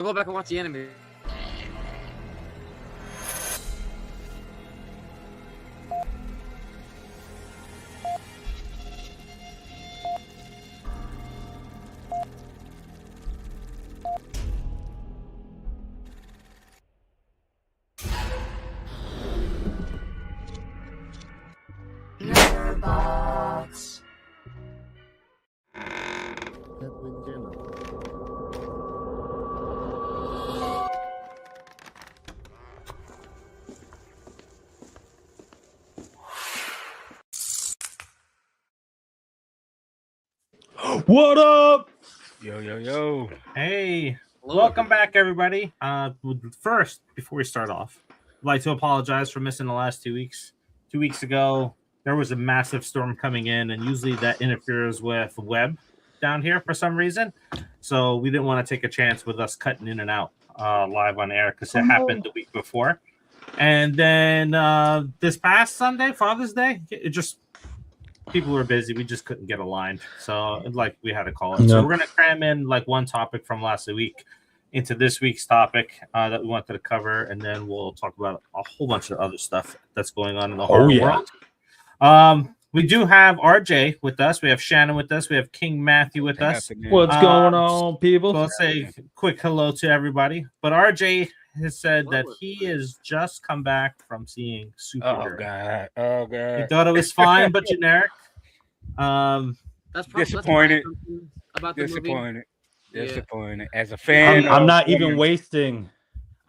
Go back and watch the anime. Box. What up? Yo. Hey, Hello, welcome back, everybody. First, before we start off, I'd like to apologize for missing the last 2 weeks. 2 weeks ago, there was a massive storm coming in, and usually that interferes with web down here for some reason. So we didn't want to take a chance with us cutting in and out live on air because it happened the week before. And then this past Sunday, Father's Day, it just people were busy. We just couldn't get aligned. So like we had to call it. Yep. So we're going to cram in like one topic from last week into this week's topic that we wanted to cover. And then we'll talk about a whole bunch of other stuff that's going on in the horror world. We do have RJ with us. We have Shannon with us. We have King Matthew with us. What's going on, people? So let's say a quick hello to everybody. But RJ has said that he has just come back from seeing Supergirl. Oh god. He thought it was fine, but generic. That's probably Disappointed. About the movie. Disappointed. As a fan, I'm not even wasting.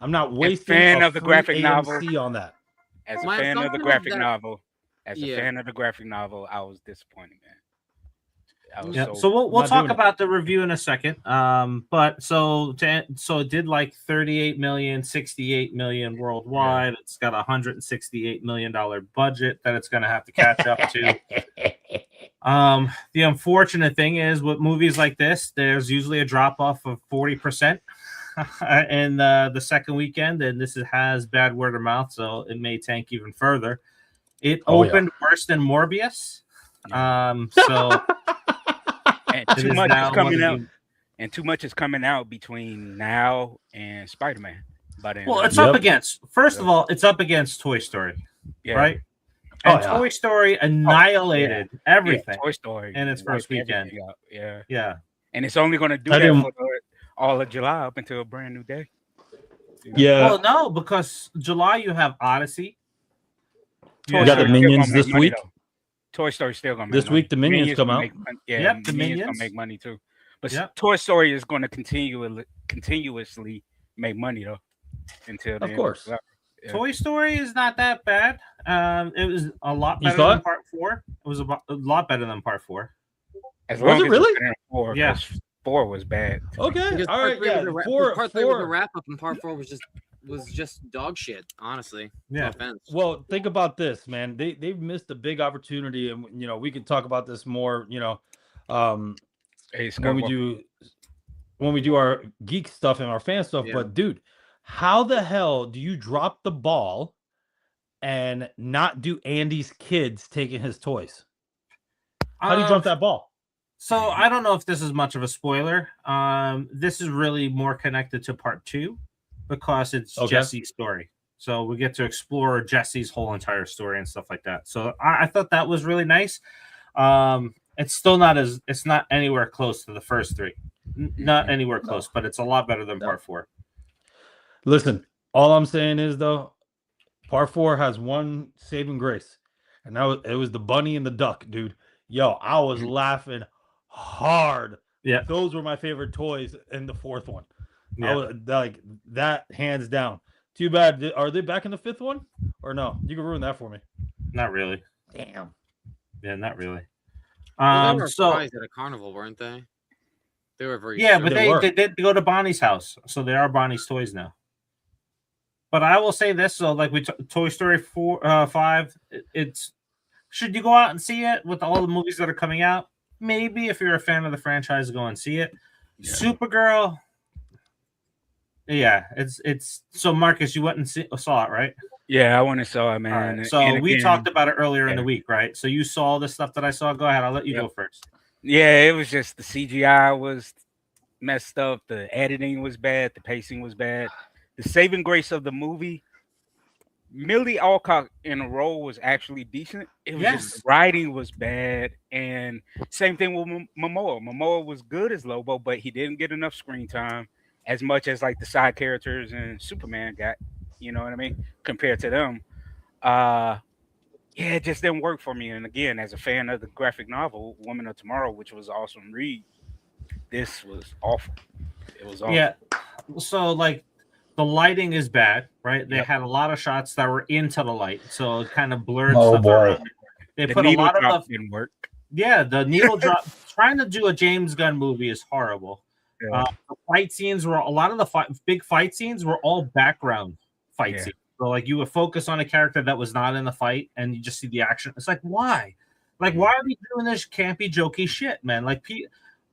I'm not wasting. fan a of the free graphic AMC novel. on that. As a My fan of the assumption graphic was that- novel, I was disappointed, man. So we'll not talk doing it. about the review in a second. But so it did like 38 million, 68 million worldwide. It's got a $168 million budget that it's going to have to catch up to. The unfortunate thing is with movies like this, there's usually a drop off of 40% in the second weekend, and this has bad word of mouth, so it may tank even further. It opened worse than Morbius. So And it too is much now is coming one out. of the- And too much is coming out between now and Spider-Man. Well, it's up against. First of all, it's up against Toy Story, right? And Toy Story annihilated everything Toy Story in its first weekend. Yeah. And it's only going to do I that didn't- for all of July up until a brand new day. Yeah. Well, no, because July you have Odyssey. You got the Story's still Minions gonna make this money, week? though. Toy Story's still going to make This money. week the Minions come gonna out. make money. Yeah, Yep, the Minions going Minions. to make money too. But Yep. Toy Story is going to continuously make money though until the Of end course. July. Yeah. Toy Story is not that bad. It was a lot You better thought? than Part 4. It was a lot better than Part 4. As Was long it as really? it's better than 4, Yeah. 'cause 4 was bad. Okay. Because All part right. three Yeah. was a part three was a wrap up, and part 4 was just dog shit. Honestly, Yeah. No offense. Well, think about this, man. They've missed a big opportunity, and we can talk about this more. Hey, When we do our geek stuff and our fan stuff. Yeah. But dude, how the hell do you drop the ball and not do Andy's kids taking his toys? How do you drop that ball? So I don't know if this is much of a spoiler. This is really more connected to Part 2 because it's Jesse's story. So we get to explore Jesse's whole entire story and stuff like that. So I thought that was really nice. It's still it's not anywhere close to the first 3. Not anywhere close, but it's a lot better than Part 4. Listen, all I'm saying is though, Part 4 has one saving grace, and it was the bunny and the duck, dude. Yo, I was laughing hard. Yeah, those were my favorite toys in the 4th one. Yeah. I was, like that, hands down. Too bad. Are they back in the 5th one or no? You can ruin that for me. Not really. Damn. Yeah, not really. Well, they were So surprised at a carnival, weren't they? They were very but shocked. they did go to Bonnie's house, so they are Bonnie's toys now. But I will say this: so like Toy Story 5, it's should you go out and see it with all the movies that are coming out? Maybe if you're a fan of the franchise, go and see it. Yeah. Supergirl, yeah, it's so Marcus, you went and saw it, right? Yeah, I went and saw it, man. Right. So we talked about it earlier in the week, right? So you saw the stuff that I saw. Go ahead, I'll let you go first. Yeah, it was just the CGI was messed up. The editing was bad. The pacing was bad. The saving grace of the movie, Millie Alcock in a role was actually decent. It was just the Yes. writing was bad, and same thing with Momoa. Momoa was good as Lobo, but he didn't get enough screen time as much as like the side characters and Superman got. You know what I mean? Compared to them, uh, yeah, it just didn't work for me. And again, as a fan of the graphic novel Woman of Tomorrow, which was an awesome read, this was awful. It was awful. Yeah. So like the lighting is bad, right? They Yep. had a lot of shots that were into the light, so it kind of blurred Oh, stuff boy. around. They The put a needle lot drop of didn't work. the needle drop. Trying to do a James Gunn movie is horrible. Yeah. The fight scenes were a lot of the big fight scenes were all background fight Yeah. scenes. So like you would focus on a character that was not in the fight, and you just see the action. It's like why? Like why are we doing this campy, jokey shit, man? Like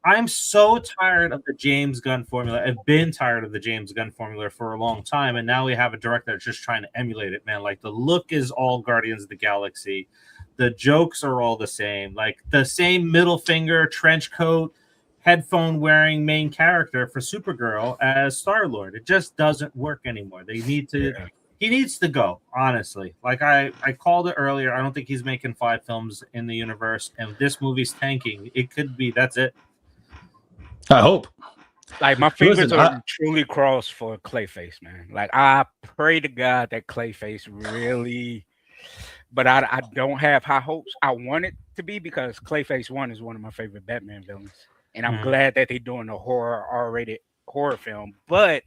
I'm so tired of the James Gunn formula. I've been tired of the James Gunn formula for a long time, and now we have a director that's just trying to emulate it, man. Like the look is all Guardians of the Galaxy. The jokes are all the same. Like the same middle finger, trench coat, headphone wearing main character for Supergirl as Star-Lord. It just doesn't work anymore. They need to he needs to go, honestly. Like I called it earlier. I don't think he's making 5 films in the universe, and this movie's tanking. It could be that's it. I hope. Like my fingers Listen, are truly crossed for Clayface, man. Like I pray to God that Clayface really, but I don't have high hopes. I want it to be because Clayface 1 is one of my favorite Batman villains, and I'm glad that they're doing a horror R-rated horror film. But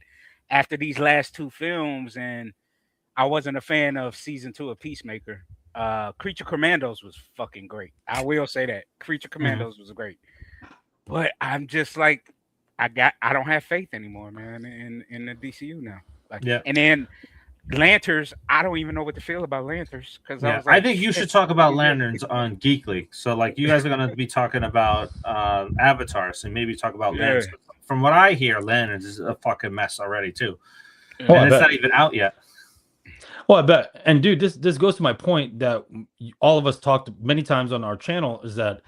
after these last 2 films, and I wasn't a fan of season 2 of Peacemaker. Creature Commandos was fucking great. I will say that Creature Commandos was great. But I'm just like, I don't have faith anymore, man, in the DCU now. Like, and then Lanterns, I don't even know what to feel about Lanterns because I think you should talk about Lanterns on Geekly. So like you guys are going to be talking about Avatar, so maybe talk about Lanterns. From what I hear, Lanterns is a fucking mess already too, and it's not even out yet. Well, I bet. And dude, this goes to my point that all of us talked many times on our channel is that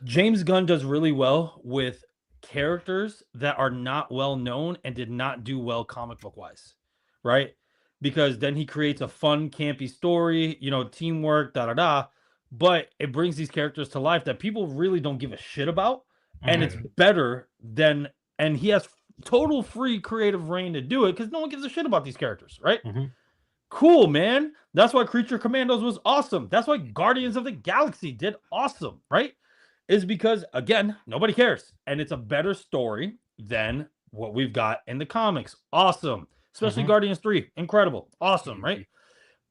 James Gunn does really well with characters that are not well known and did not do well comic book wise, right? Because then he creates a fun, campy story, you know, teamwork, but it brings these characters to life that people really don't give a shit about, and it's better than, and he has total free creative reign to do it because no one gives a shit about these characters, right? Cool, man. That's why Creature Commandos was awesome. That's why Guardians of the Galaxy did awesome, right? Is because, again, nobody cares. And it's a better story than what we've got in the comics. Awesome. Especially Guardians 3. Incredible. Awesome, right?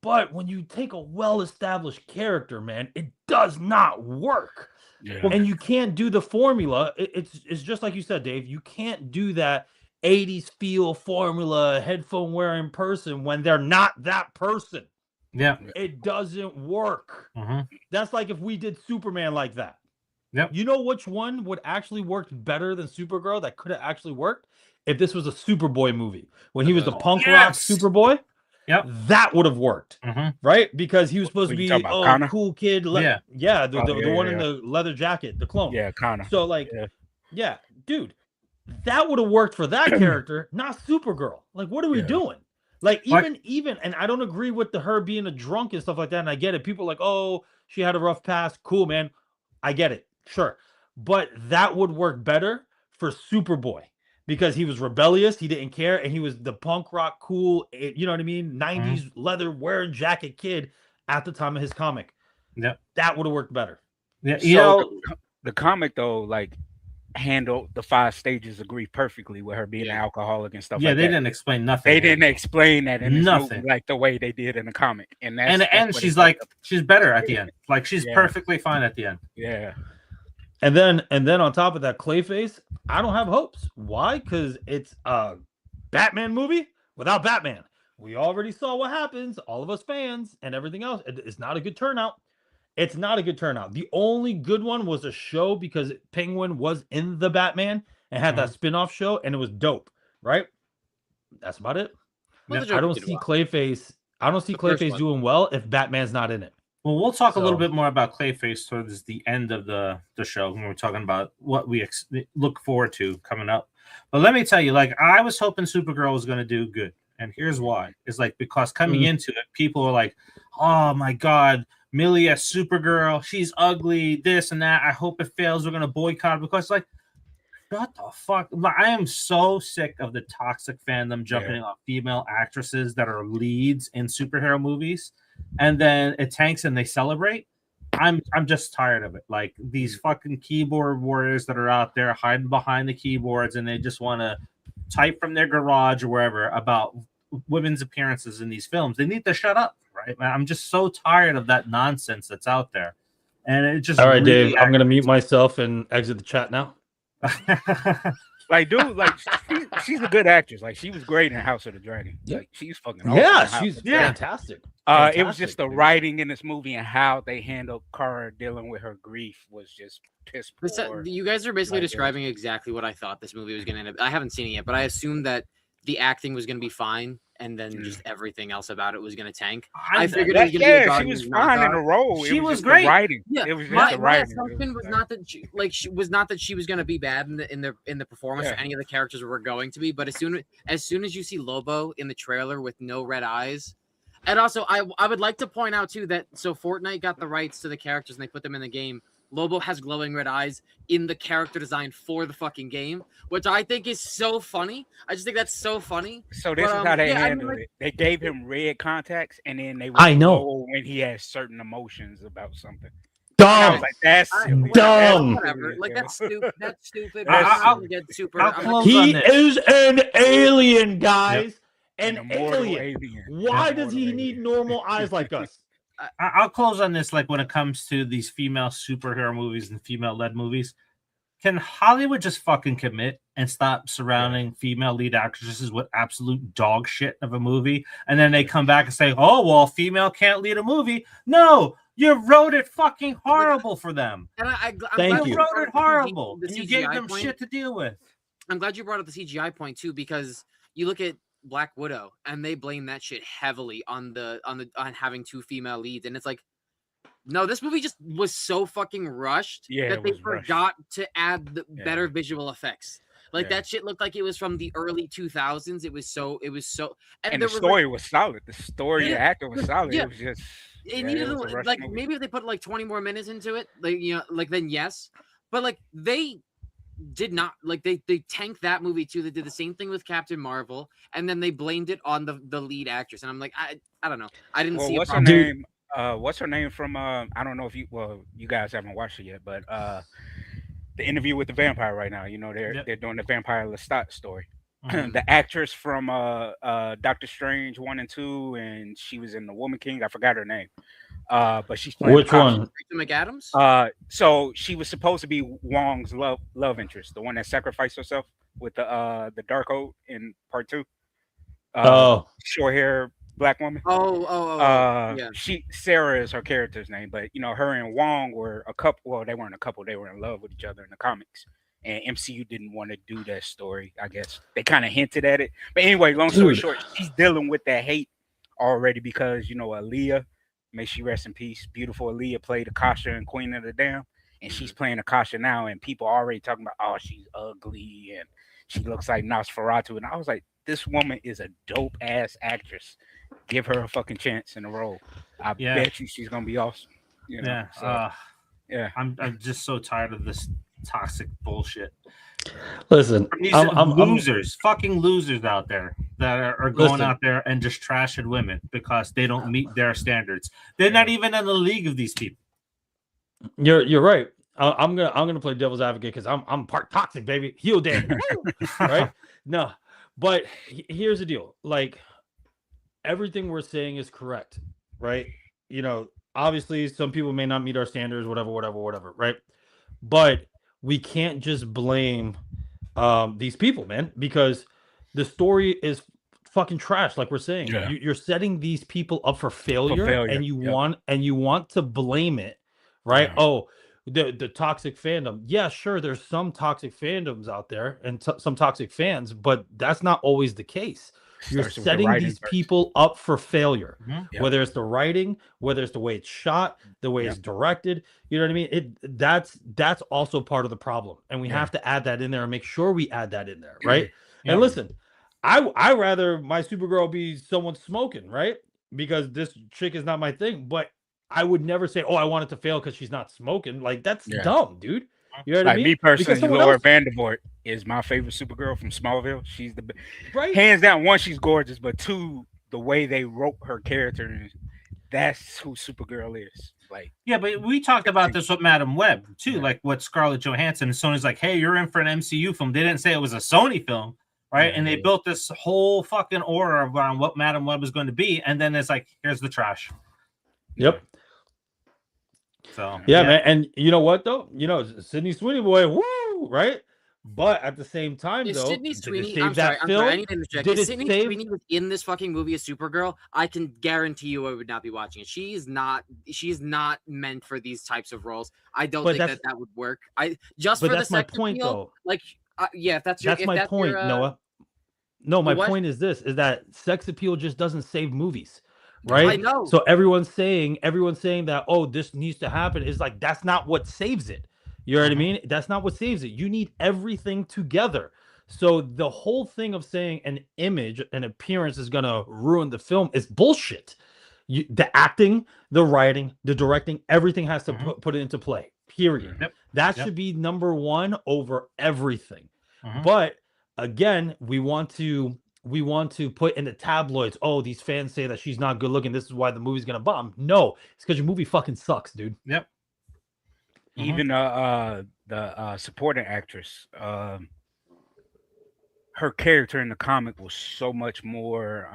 But when you take a well-established character, man, it does not work. And you can't do the formula. It's just like you said, Dave. You can't do that 80s feel formula, headphone-wearing person when they're not that person. Yeah. It doesn't work. That's like if we did Superman like that. Yep. You know which one would actually work better than Supergirl that could have actually worked? If this was a Superboy movie. When he was the punk rock Superboy, that would have worked. Right? Because he was supposed to be cool kid. The one in the leather jacket, the clone. Yeah, Connor. So like, dude, that would have worked for that character, not Supergirl. Like, what are we doing? Like, even, and I don't agree with her being a drunk and stuff like that. And I get it. People are like, oh, she had a rough past. Cool, man. I get it. Sure. But that would work better for Superboy because he was rebellious. He didn't care. And he was the punk rock, cool, you know what I mean? 90s leather wearing jacket kid at the time of his comic. Yeah. That would have worked better. Yeah. So the comic, though, like, handled the 5 stages of grief perfectly with her being an alcoholic and stuff like that. They didn't explain nothing. They didn't explain that in this nothing movie, like the way they did in the comic. And she's like, she's better at the end. Like she's perfectly fine at the end. Yeah. And then on top of that, Clayface, I don't have hopes. Why? Because it's a Batman movie without Batman. We already saw what happens, all of us fans and everything else. It's not a good turnout. It's not a good turnout. The only good one was a show because Penguin was in the Batman and had that spin-off show, and it was dope, right? That's about it. I don't see Clayface. I don't see Clayface doing well if Batman's not in it. Well, we'll talk a little So- bit more about Clayface towards the end of the show when we're talking about what we look forward to coming up. But let me tell you, like, I was hoping Supergirl was going to do good. And here's why. It's like, because coming into it, people are like, oh my God, Millie as Supergirl, she's ugly, this and that. I hope it fails. We're going to boycott it. Because, like, shut the fuck. I am so sick of the toxic fandom jumping on female actresses that are leads in superhero movies. And then it tanks and they celebrate. I'm just tired of it. Like, these fucking keyboard warriors that are out there hiding behind the keyboards and they just want to type from their garage or wherever about women's appearances in these films. They need to shut up, right? Man, I'm just so tired of that nonsense that's out there. And it just All right, really Dave, I'm going to mute myself and exit the chat now. Like, dude, like she's a good actress. Like, she was great in House of the Dragon. Yeah. Like, she's fucking awesome. Yeah, in House she's of the Dragon. fantastic. It was just the Fantastic, dude. writing in this movie and how they handled Kara dealing with her grief was just piss poor. You guys are basically Like, describing exactly what I thought this movie was going to end up. I haven't seen it yet, but I assumed that the acting was going to be fine, and then just everything else about it was going to tank. I figured it was going to be a she Guardians was fine in the knockoff. role. She It was just great. The writing. Yeah, It was just my the writing. assumption was not that she was going to be bad in the performance or Yeah. any of the characters were going to be. But as soon as you see Lobo in the trailer with no red eyes, and also I would like to point out too that Fortnite got the rights to the characters and they put them in the game. Lobo has glowing red eyes in the character design for the fucking game, which I think is so funny. I just think that's so funny. So this But, is how they yeah, I mean, handled like- it. They gave him red contacts, and then they would I know. glow when he has certain emotions about something. And I Dumb. was like, that's silly. Dumb. Whatever. Like that's stupid. That's stupid. That's I'll silly. get super. I'll I'm close not- on He this. is an alien, guys. An An immortal alien. alien. Why An does he immortal need alien. normal eyes like us? I'll close on this. Like, when it comes to these female superhero movies and female-led movies, can Hollywood just fucking commit and stop surrounding female lead actresses with absolute dog shit of a movie? And then they come back and say, oh, well, female can't lead a movie. No, you wrote it fucking horrible for them. And I'm Thank glad you. You brought wrote up it horrible. the And you gave CGI them point. shit to deal with. I'm glad you brought up the CGI point too, because you look at Black Widow and they blame that shit heavily on having two female leads, and it's like, no, this movie just was so fucking rushed Yeah, that it they was rushed. forgot to add the Yeah. better visual effects. Like Yeah. that shit looked like it was from the early 2000s. It was so, And there the was, like, story was solid. The story, the Yeah, acting was solid. yeah. It was just it yeah, needed was a rushed like movie. maybe if they put like 20 more minutes into it, like, you know, like then yes, but like they did not, like they tanked that movie too. They did the same thing with Captain Marvel, and then they blamed it on the lead actress, and I'm like, I don't know, I didn't Well, see what's a her problem. Dude. name? What's her name from? I don't know if you guys haven't watched it yet, but the Interview with the Vampire right now. You know, they're doing the Vampire Lestat story. Mhm. The actress from Doctor Strange 1 and 2, and she was in The Woman King. I forgot her name. But she's playing Which the cop. one? Rachel McAdams. So she was supposed to be Wong's love interest, the one that sacrificed herself with the dark coat in part 2. Oh, Short hair black woman. Yeah. Sarah is her character's name, but you know, her and Wong were a couple. Well, they weren't a couple; they were in love with each other in the comics. And MCU didn't want to do that story. I guess they kind of hinted at it. But anyway, long story Dude. short, she's dealing with that hate already because, you know, Aaliyah, may she rest in peace. Beautiful Aaliyah played Akasha in Queen of the Damned, and she's playing Akasha now. And people are already talking about, oh, she's ugly and she looks like Nosferatu. And I was like, this woman is a dope ass actress. Give her a fucking chance in the role. I bet you she's gonna be awesome. You know? Yeah. So, yeah. I'm just so tired of this toxic bullshit. listen, These I'm losers, fucking losers out there that are going Listen. out there and just trashing women because they don't meet their standards. They're not even in the league of these people. You're right. I'm gonna play devil's advocate because I'm part toxic, baby. Heel day, right? No, but here's the deal. Like, everything we're saying is correct, right? You know, obviously some people may not meet our standards, whatever, right? But we can't just blame these people, man, because the story is fucking trash. Like we're saying, Yeah. you're setting these people up for failure, and you Yep. want to blame it, right? Yeah. Oh, the toxic fandom. Yeah, sure, there's some toxic fandoms out there and some toxic fans, but that's not always the case. You're Starts with the setting writing these first. people up for failure, Mhm. Yep. whether it's the writing, whether it's the way it's shot, the way it's directed. You know what I mean? That's also part of the problem, and we have to add that in there and make sure we add that in there, right? And listen, I rather my Supergirl be someone smoking, right? Because this chick is not my thing, but I would never say, "Oh, I want it to fail because she's not smoking." Like that's dumb, dude. You know what I Like mean? me Because personally, someone Laura else, Vandervoort is my favorite Supergirl from Smallville. She's the right? hands down. One, she's gorgeous, but two, the way they wrote her character, that's who Supergirl is. Like, Yeah, but we talked about this with Madam Web too, like with Scarlett Johansson. And Sony's like, "Hey, you're in for an MCU film." They didn't say it was a Sony film, right? And they built this whole fucking aura around what Madam Web is going to be, and then it's like, "Here's the trash." Yep. So Yeah, man. And you know what though? You know, Sydney Sweeney boy, woo, right? But at the same time, Is though, Sydney did it Sweeney? save I'm that sorry. film? I need to interject. Did If it Sydney save? Sweeney was in this fucking movie as Supergirl, I can guarantee you I would not be watching it. She's not meant for these types of roles. I don't But think that would work. I just But for the that's my sex point, appeal, though. like yeah, if that's your, That's if my that's point, your, Noah. No, my what? point is this: is that sex appeal just doesn't save movies, right? I know. So everyone's saying that, oh, this needs to happen. Is like that's not what saves it. You know what I mean? That's not what saves it. You need everything together. So the whole thing of saying an image, an appearance is gonna ruin the film is bullshit. The acting, the writing, the directing, everything has to put it into play. Period. Yep. That should be number one over everything. But again, we want to put in the tabloids, oh, these fans say that she's not good looking, this is why the movie's gonna bomb. No, it's because your movie fucking sucks, dude. Yep. even the supporting actress, her character in the comic was so much more.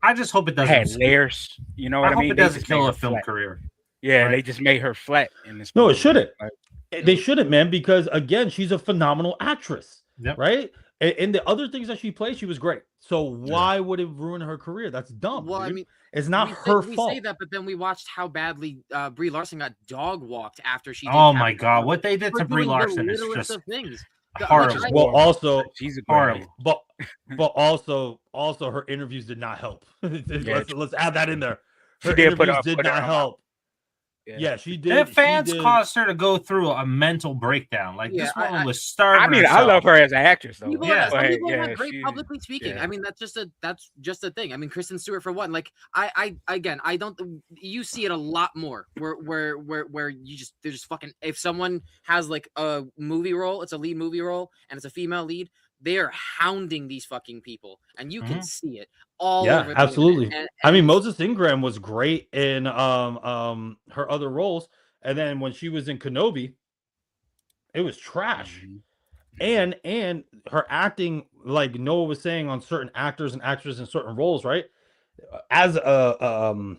I just hope it Had doesn't. layers. You know what I hope mean? it They doesn't just kill made a her film flat. career. Yeah, Right. they just made her flat in this. No, it movie. shouldn't. Like, They shouldn't, man, because again, she's a phenomenal actress. Yep. Right? And the other things that she played, she was great. So why would it ruin her career? That's dumb. Well, I dude. mean, it's not we her say fault. that, but then we watched how badly Brie Larson got dog walked after she. Did Oh my Captain god, Marvel what they did for to Brie doing the Larson is littlest just of things. horrible. Like, Well, also, she's a horrible. but also her interviews did not help. Let's add that in there. Her She did put interviews up did with her not own help. Yeah. Yeah, she did. The fans she did. caused her to go through a mental breakdown. Like Yeah, this woman I- was starving. I mean, I herself. love her as an actress, though. People, Yeah. some But, people yeah, are great she- publicly speaking. yeah. I mean, that's just a thing. I mean, Kristen Stewart for one. Like, I don't. You see it a lot more where they're just fucking. If someone has like a movie role, it's a lead movie role, and it's a female lead, they are hounding these fucking people, and you can see it all over. The Absolutely. internet. I mean, And- Moses Ingram was great in her other roles, and then when she was in Kenobi, it was trash. And her acting, like Noah was saying, on certain actors and actresses in certain roles, right? As a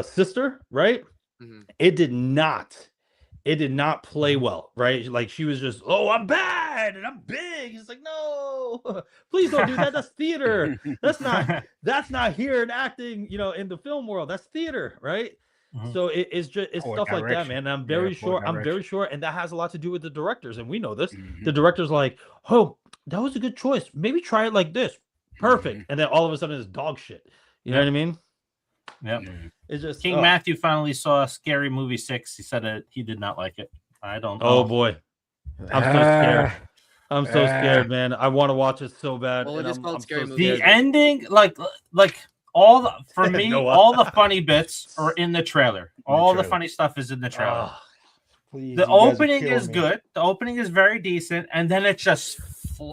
sister, right? It did not play well, right? Like she was just, oh, I'm bad and I'm big. It's like, no, please don't do that. That's theater. That's not here in acting, in the film world. That's theater, right? So it's Poor stuff like that, direction. man. And I'm Yeah, very poor sure, and that has a lot to do with the directors, and we know this. Mhm. The director's like, oh, that was a good choice. Maybe try it like this. Perfect. And then all of a sudden it's dog shit. You know what I mean? Yep. It's just King Matthew finally saw Scary Movie 6. He said that he did not like it. I don't know. Oh boy. I'm so scared. I'm so scared, man. I want to watch it so bad. Well, it and is called I'm Scary so Movie. The scared. ending, like all the, for me, Noah. all the funny bits are in the trailer. All the trailer. funny stuff is in the trailer. Ah, please, The you guys are opening killing is me. good. The opening is very decent, and then it just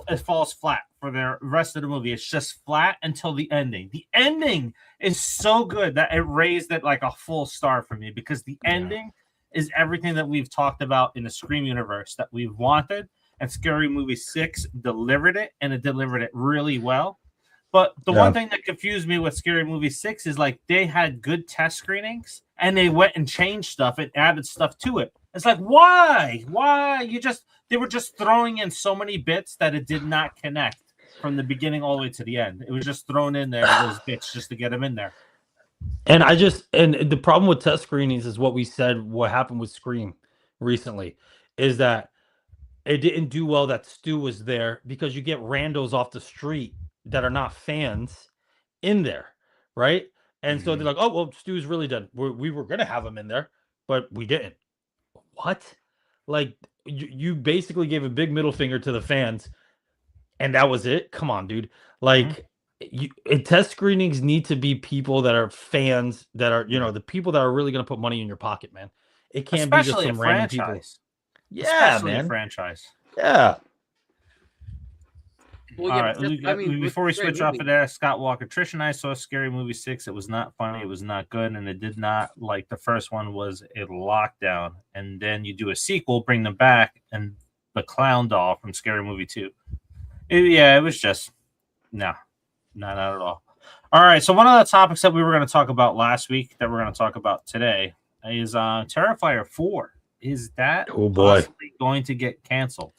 it falls flat for the rest of the movie. It's just flat until the ending. The ending is so good that it raised it like a full star for me, because the ending is everything that we've talked about in the Scream universe that we've wanted, and Scary Movie 6 delivered it, and it delivered it really well. But the one thing that confused me with Scary Movie 6 is like they had good test screenings and they went and changed stuff and added stuff to it. It's like, why? Why? They were just throwing in so many bits that it did not connect from the beginning all the way to the end. It was just thrown in there, those bits, just to get them in there. And the problem with test screenings is what we said, what happened with Scream recently, is that it didn't do well that Stu was there, because you get randos off the street that are not fans in there, right? And so they're like, oh, well, Stu's really dead. We were going to have him in there, but we didn't. What? Like, you basically gave a big middle finger to the fans, and that was it? Come on, dude. Like, test screenings need to be people that are fans, that are, the people that are really going to put money in your pocket, man. It can't be just some random people. Yeah, Especially man. a franchise. Yeah. Well, All right. Before we switch off of there, Scott Walker, Trish and I saw Scary Movie 6. It was not funny. It was not good. And it did not, like the first one was a lockdown. And then you do a sequel, bring them back, and the clown doll from Scary Movie 2. It was just, no, not at all. All right. So one of the topics that we were going to talk about last week that we're going to talk about today is Terrifier 4. Is that possibly going to get canceled?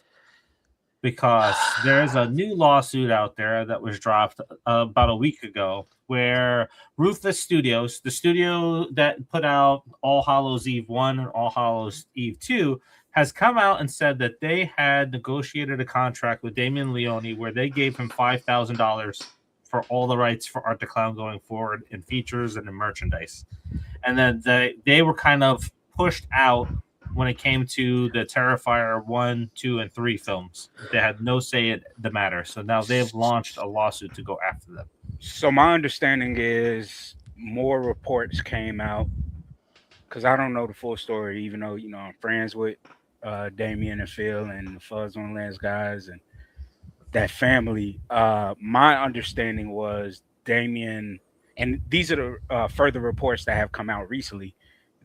Because there's a new lawsuit out there that was dropped about a week ago where Ruthless Studios, the studio that put out All Hallows Eve 1 and All Hallows Eve 2, has come out and said that they had negotiated a contract with Damien Leone where they gave him $5,000 for all the rights for Art the Clown going forward in features and in merchandise. And then they were kind of pushed out when it came to the Terrifier 1, 2, and 3 films. They had no say in the matter. So now they've launched a lawsuit to go after them. So my understanding is more reports came out, because I don't know the full story, even though, I'm friends with Damien and Phil and the Fuzz on Lens guys and that family. My understanding was Damien, and these are the further reports that have come out recently,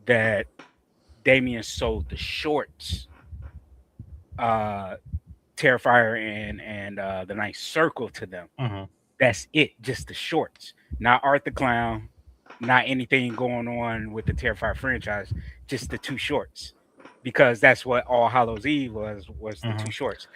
that Damien sold the shorts, Terrifier and the Night Circle to them. That's it, just the shorts, not Art the Clown, not anything going on with the Terrifier franchise, just the 2 shorts, because that's what All Hallows Eve was the 2 shorts.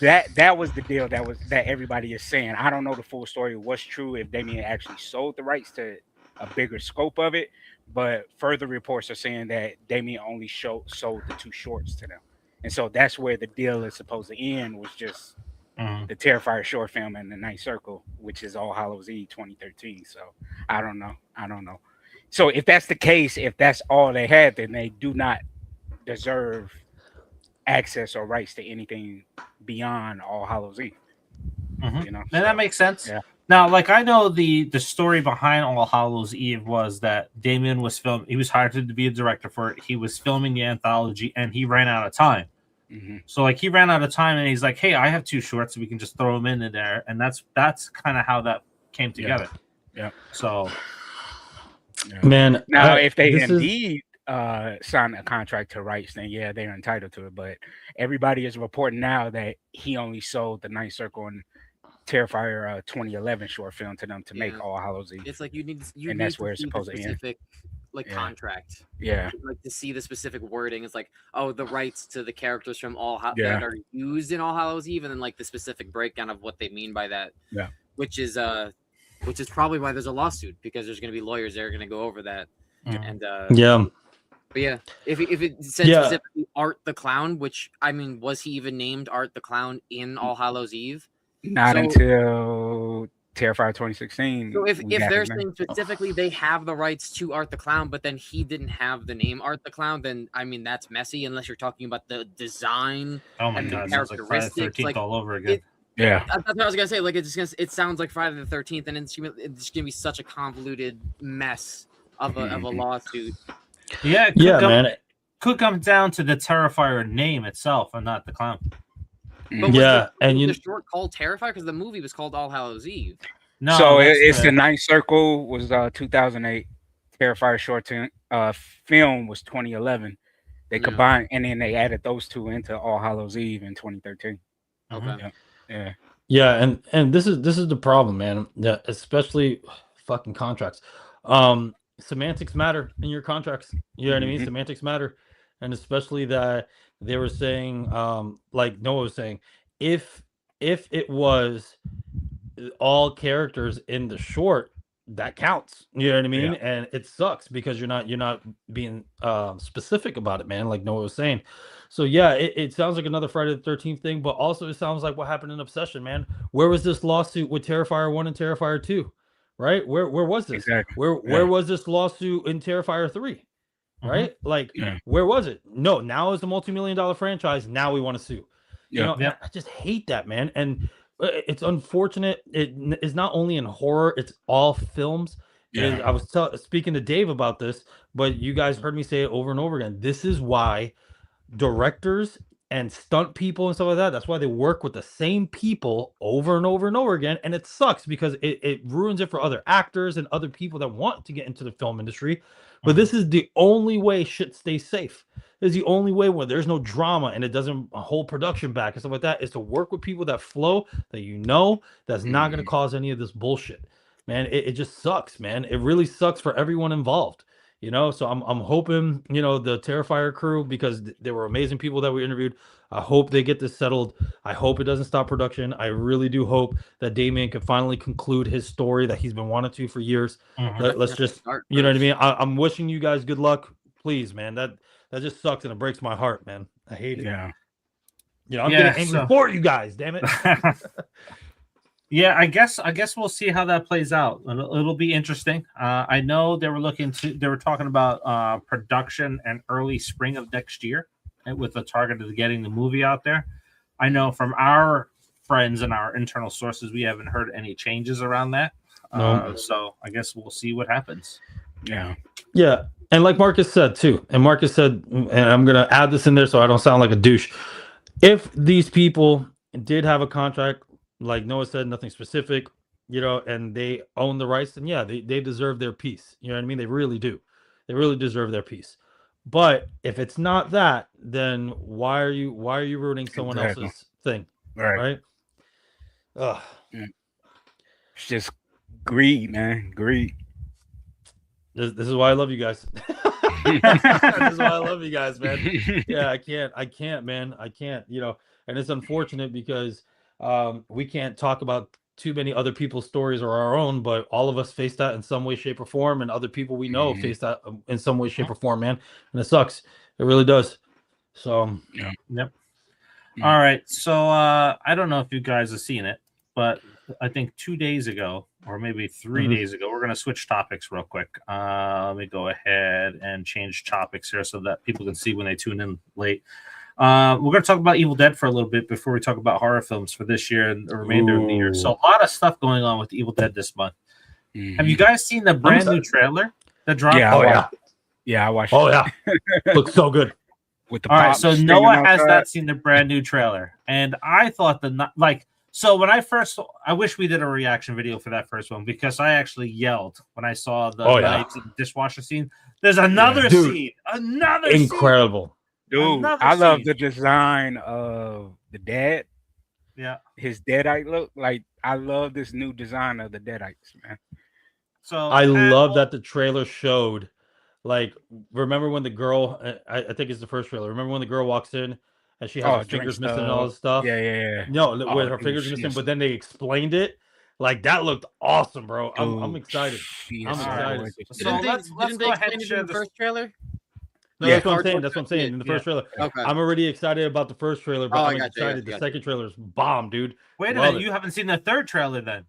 That was the deal that everybody is saying. I don't know the full story, what's true, if Damien actually sold the rights to a bigger scope of it. But further reports are saying that Damien only sold the 2 shorts to them. And so that's where the deal is supposed to end, was just the Terrifier short film and the Night Circle, which is All Hallows Eve 2013. So I don't know. So if that's the case, if that's all they had, then they do not deserve access or rights to anything beyond All Hallows Eve. And that makes sense. Yeah. Now, like, I know the story behind All Hallows Eve was that Damien was he was hired to be a director for it. He was filming the anthology and he ran out of time. So like he ran out of time and he's like, hey, I have 2 shorts, so we can just throw them in there. And that's kind of how that came together. Yeah. So man, now if they indeed sign a contract to rights, then yeah, they're entitled to it. But everybody is reporting now that he only sold the Night Circle and Terrifier 2011 short film to them to make All Hallows Eve. It's like you need and that's where it's supposed to end. Contract. Yeah. Like to see the specific wording. It's like, oh, the rights to the characters from that are used in All Hallows Eve, and then like the specific breakdown of what they mean by that. Yeah. Which is probably why there's a lawsuit, because there's going to be lawyers that are going to go over that. And but yeah, if it said specifically Art the Clown, which I mean, was he even named Art the Clown in All Hallows Eve? Not until Terrifier 2016. So if they're saying specifically they have the rights to Art the Clown, but then he didn't have the name Art the Clown, then I mean that's messy. Unless you're talking about the design and the characteristics, like all over again. Yeah, that's what I was gonna say. Like it sounds like Friday the 13th, and it's gonna be such a convoluted mess of a lawsuit. Yeah, could come down to the Terrifier name itself and not the clown. But the short called Terrifier, because the movie was called All Hallows Eve. No, so it's the Night Circle was 2008. Terrifier short film was 2011. They combined and then they added those 2 into All Hallows Eve in 2013. Okay. Yeah, and this is the problem, man. Yeah, especially fucking contracts. Semantics matter in your contracts. You know what I mean? Semantics matter, and especially that they were saying, like Noah was saying, if it was all characters in the short, that counts. You know what I mean? Yeah. And it sucks because you're not being specific about it, man. Like Noah was saying. So yeah, it sounds like another Friday the 13th thing, but also it sounds like what happened in Obsession, man. Where was this lawsuit with Terrifier 1 and Terrifier 2? Right? Where was this? Exactly. Where was this lawsuit in Terrifier 3? Right? Like where was it? No, now it's a multi-million-dollar franchise. Now we want to sue. You know, Yeah. I just hate that, man. And it's unfortunate. It is not only in horror, it's all films. Yeah. I was speaking to Dave about this, but you guys heard me say it over and over again. This is why directors and stunt people and stuff like that, that's why they work with the same people over and over and over again. And it sucks because it ruins it for other actors and other people that want to get into the film industry. But this is the only way shit stays safe. This is the only way where there's no drama and it doesn't hold production back and stuff like that, is to work with people that flow, that that's not going to cause any of this bullshit. Man, it just sucks, man. It really sucks for everyone involved. You know, so I'm hoping, you know, the Terrifier crew, because they were amazing people that we interviewed. I hope they get this settled. I hope it doesn't stop production. I really do hope that Damien can finally conclude his story that he's been wanting to for years. Let's just, you know what I mean? I'm wishing you guys good luck. Please, man. That just sucks and it breaks my heart, man. I hate it. Yeah. You know, I'm getting angry for you guys, damn it. Yeah, I guess we'll see how that plays out. It'll be interesting. I know they were talking about production and early spring of next year, with the target of getting the movie out there. I know from our friends and our internal sources, we haven't heard any changes around that. No. So I guess we'll see what happens. Yeah. Yeah. And like Marcus said too, and I'm gonna add this in there so I don't sound like a douche. If these people did have a contract, like Noah said, nothing specific, you know, and they own the rights, then yeah, they deserve their piece. You know what I mean? They really do. They really deserve their piece. But if it's not that, then why are you ruining someone else's thing? Right? Ugh. It's just greed, man. Greed. This is why I love you guys. This is why I love you guys, man. Yeah, I can't, man. I can't, you know, and it's unfortunate because we can't talk about too many other people's stories or our own, but all of us face that in some way, shape, or form, and other people we know face that in some way, shape, or form, man. And it sucks. It really does. So, Yep. All right. So I don't know if you guys have seen it, but I think 2 days ago, or maybe 3 days ago, we're going to switch topics real quick. Let me go ahead and change topics here so that people can see when they tune in late. We're going to talk about Evil Dead for a little bit before we talk about horror films for this year and the remainder of the year. So a lot of stuff going on with Evil Dead this month. Have you guys seen the brand new trailer that dropped? Yeah, yeah, I watched. Oh yeah, looks so good. With the all right, so Noah has not seen the brand new trailer, and I thought so when I wish we did a reaction video for that first one, because I actually yelled when I saw the knives and dishwasher scene. There's another scene, incredible. Dude, I love the design of the Dead. Yeah. His Deadite look. Like, I love this new design of the Deadites, man. So I love that the trailer showed, like, remember when the girl, I think it's the first trailer. Remember when the girl walks in and she has her fingers missing and all this stuff? Yeah. No, with her fingers missing, but then they explained it. Like, that looked awesome, bro. I'm excited. I'm excited. So let's go ahead and share the first trailer. No, that's what I'm saying. That's what I'm saying. In the first trailer, okay. I'm already excited about the first trailer, but I'm excited. The second trailer is bomb, dude. Wait a minute, you haven't seen the third trailer then?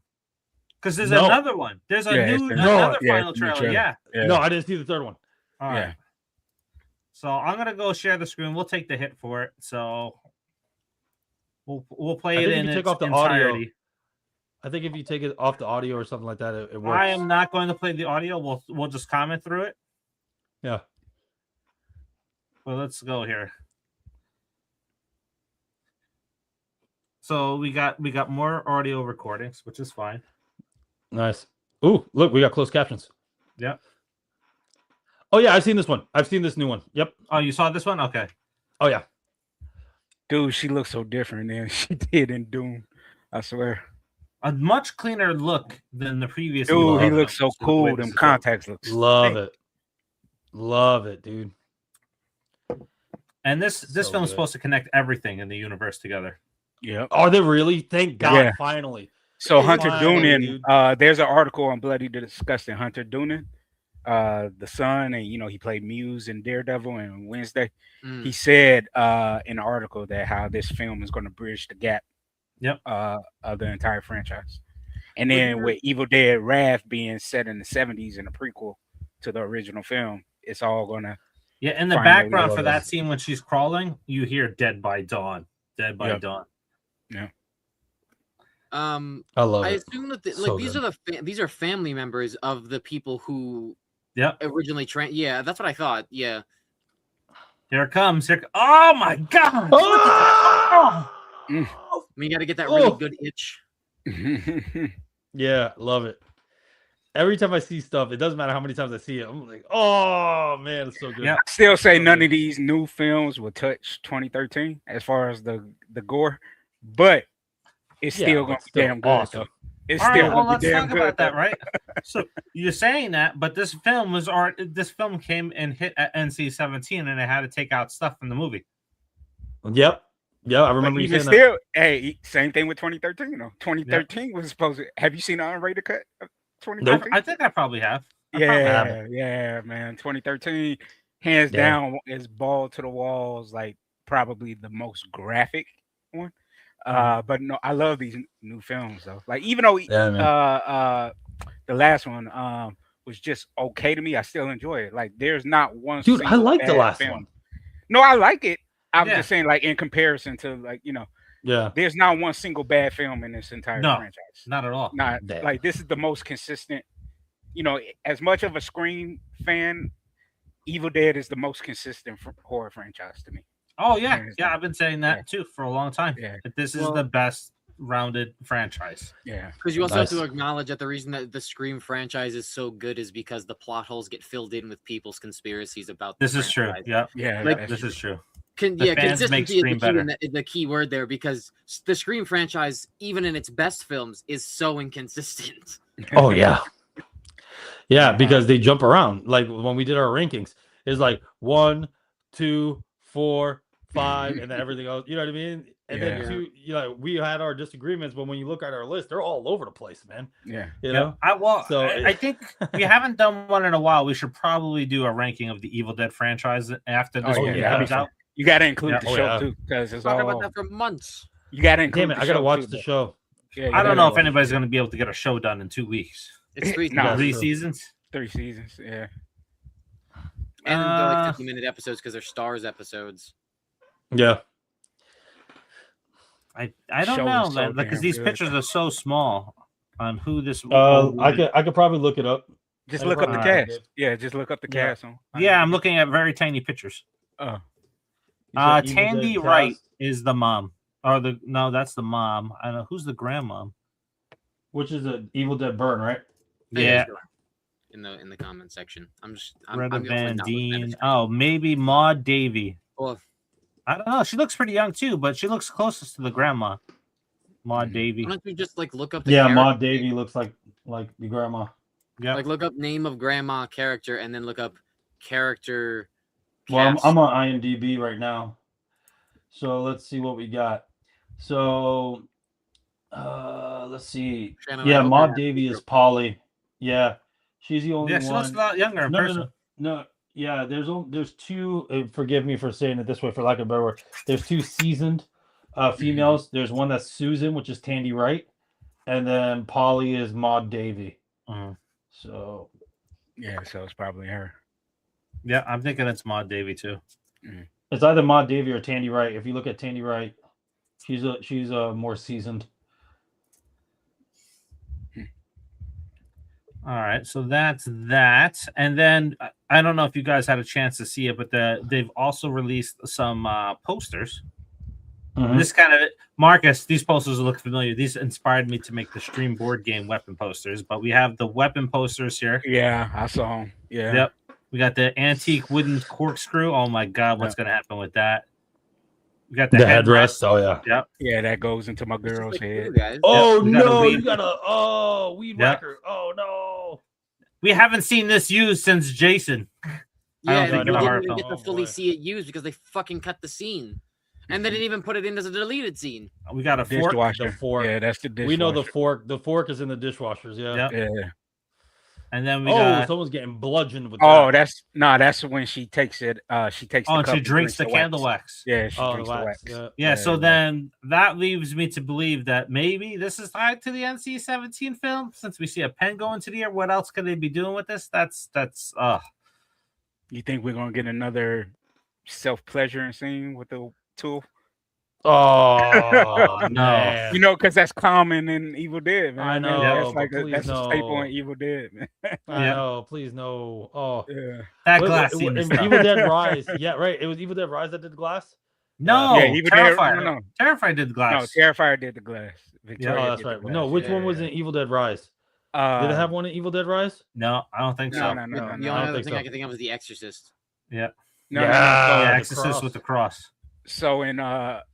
Because there's another one. There's another final trailer. Yeah. No, I didn't see the third one. All right. So I'm gonna go share the screen. We'll take the hit for it. So we'll play it in its entirety. I think if you take it off the audio or something like that, it works. I am not going to play the audio. We'll just comment through it. Yeah. Well, let's go here. So we got more audio recordings, which is fine. Nice. Ooh, look, we got closed captions. Yeah. Oh yeah, I've seen this one. I've seen this new one. Yep. Oh, you saw this one? Okay. Oh yeah. Dude, she looks so different than she did in Doom. I swear. A much cleaner look than the previous. Dude, he looks so cool. Them contacts look. Love it, dude. And this film is supposed to connect everything in the universe together. Yeah. Are they really? Thank God! Finally. So It's Hunter fine, Doonan, dude. there's an article on Bloody Disgusting. Hunter Doonan, the son, and he played Muse in Daredevil and Wednesday. Mm. He said in the article that how this film is going to bridge the gap of the entire franchise. And then with Evil Dead Wrath being set in the 70s in a prequel to the original film, it's all gonna Yeah, in the Finally, background love for it. that scene when she's crawling, you hear "Dead by Dawn." Dead by Yep. Dawn. I love I it. assume that So these are family members of the people who Yep. originally trained. Yeah, that's what I thought. Yeah. Here it comes. Oh my God! Look at that. Oh! I mean, you got to get that really Oh. good itch. Yeah, love it. Every time I see stuff, it doesn't matter how many times I see it. I'm like, oh man, it's so good. Yeah. Still say So none good. of these new films will touch 2013 as far as the gore, but it's Yeah, still but gonna be still damn good awesome. though. It's All right, still well, gonna let's be damn talk good. about that, right? So you're saying that, but this film came and hit at NC-17, and it had to take out stuff from the movie. Yep. Yeah, I But remember you even saying still, hey, same thing with 2013. Though 2013 was supposed to. Have you seen the unrated cut of 2013? I think I probably have. I probably have. Yeah, man. 2013, hands Yeah. down, is ball to the walls, like probably the most graphic one. But no, I love these new films though. Like even though Yeah, man. the last one was just okay to me, I still enjoy it. Like there's not one Dude, I single like the bad last film. one. No, I like it. I'm Yeah. just saying, like in comparison to like Yeah. there's not one single bad film in this entire No. franchise. Not at all. Not Damn. like this is the most consistent. As much of a Scream fan, Evil Dead is the most consistent horror franchise to me. Oh yeah, Hands yeah. down. I've been saying that too for a long time. Yeah. That this is Well- the best rounded franchise. Yeah. Because you also have to Nice. acknowledge that the reason that the Scream franchise is so good is because the plot holes get filled in with people's conspiracies about the This is true. franchise. Yeah, Yeah. Like, that's this true. is true. Yeah, The fans make consistency Scream better. is the key word there because the Scream franchise, even in its best films, is so inconsistent. Oh yeah. Yeah, because they jump around. Like when we did our rankings, it's like 1, 2, 4, 5, and then everything else. You know what I mean? And then Yeah. 2, we had our disagreements, but when you look at our list, they're all over the place, man. Yeah. You know? So I think we haven't done one in a while. We should probably do a ranking of the Evil Dead franchise after this Oh, movie yeah. comes out. You got to include Yeah. the Oh, show yeah. too, because it's Talk all. about that for months. You got to include. Damn it, the I gotta show, watch too, the though. show. Yeah, you I don't gotta know if watch anybody's it. going to be able to get a show done in 2 weeks. It's 3 Nah. seasons. 3 true. seasons. 3 seasons. Yeah. And they're like 50-minute episodes because they're Stars episodes. Yeah. I don't Show know, was so man, because damn these good. pictures are so small on who this. I could probably look it up. Just I look up the probably- cast. Yeah, just look up the Yeah. cast. Yeah, I'm looking at very tiny pictures. You said Evil Tandy Dead Wright cast, is the mom, or that's the mom. I don't know who's the grandmom. which is an Evil Dead burn, right? Yeah, sure. In the comment section. I'm Greta the only one Van not looking at Deen. it. Oh, maybe Maud Davy. Well, I don't know. She looks pretty young too, but she looks closest to the grandma, Maud Mhm. Davy. why don't you just like look up the Yeah, character Maud name? Davy looks like the grandma. Yeah, Like look up name of grandma character and then look up character. Well, cast. I'm on IMDb right now. So let's see what we got. So let's see. Shannon, Yeah, I hope Maud you're Davy happy. is Polly. Yeah, she's the only yeah. She one. looks a lot younger in person. No. Yeah, there's 2. Forgive me for saying it this way, for lack of a better word. There's 2 seasoned females. There's one that's Susan, which is Tandy Wright, and then Polly is Maud Davy. Mhm. So Yeah, so it's probably her. Yeah, I'm thinking it's Maud Davy too. it's either Maud Davy or Tandy Wright. If you look at Tandy Wright, she's more seasoned. All right, so that's that, and then I don't know if you guys had a chance to see it, but they've also released some posters. Mhm. This kind of Marcus, these posters look familiar. These inspired me to make the stream board game weapon posters, but we have the weapon posters here. Yeah, I saw him. Yeah. Yep, we got the antique wooden corkscrew. Oh my god, what's going to happen with that? We got the headrest. Oh yeah. Yep. Yeah, that goes into my It's just girl's like head. you guys. Oh we got a no, weed- you got a weed Yeah. whacker. Oh no. We haven't seen this used since Jason. I Yeah, don't and think we in a horror didn't even film. get to Oh, fully boy. see it used because they fucking cut the scene. And they didn't even put it in as a deleted scene. We got a fork. Dishwasher. The fork. Yeah, that's the dishwasher. We know the fork. The fork is in the dishwashers. Yeah. Yep. Yeah. And then we Oh, got. someone's getting bludgeoned with Oh, that. that's when she takes it. She takes. Oh, the and cup she and drinks the candle wax. wax. Yeah, she Oh, drinks the the wax. wax. Yeah. Yeah, so then that leaves me to believe that maybe this is tied to the NC-17 film, since we see a pen go into the air. What else could they be doing with this? That's You think we're gonna get another self-pleasuring scene with the tool? Oh no. man. You know, because that's common in Evil Dead, man. I know, That's like but please that's a staple no. in Evil Dead, man. I Yeah. know. Please no. Oh. Yeah. that Wait, glass wait, scene. is in tough. Evil Dead Rise. Yeah, right. It was Evil Dead Rise that did the glass. No, Yeah, Evil Dead. Terrifier. No. Terrifier did the No, glass. Terrifier did the glass. Victoria Oh, that's did the right. glass. No, which Yeah, one was yeah. in Evil Dead Rise? Uh, Did it have one in Evil Dead Rise? No, I don't think No, so. no, no, The no, only no. I don't other think thing so. I can think of is The Exorcist. Yeah, No, Yeah. no, no. yeah, the Exorcist cross. with the cross. So in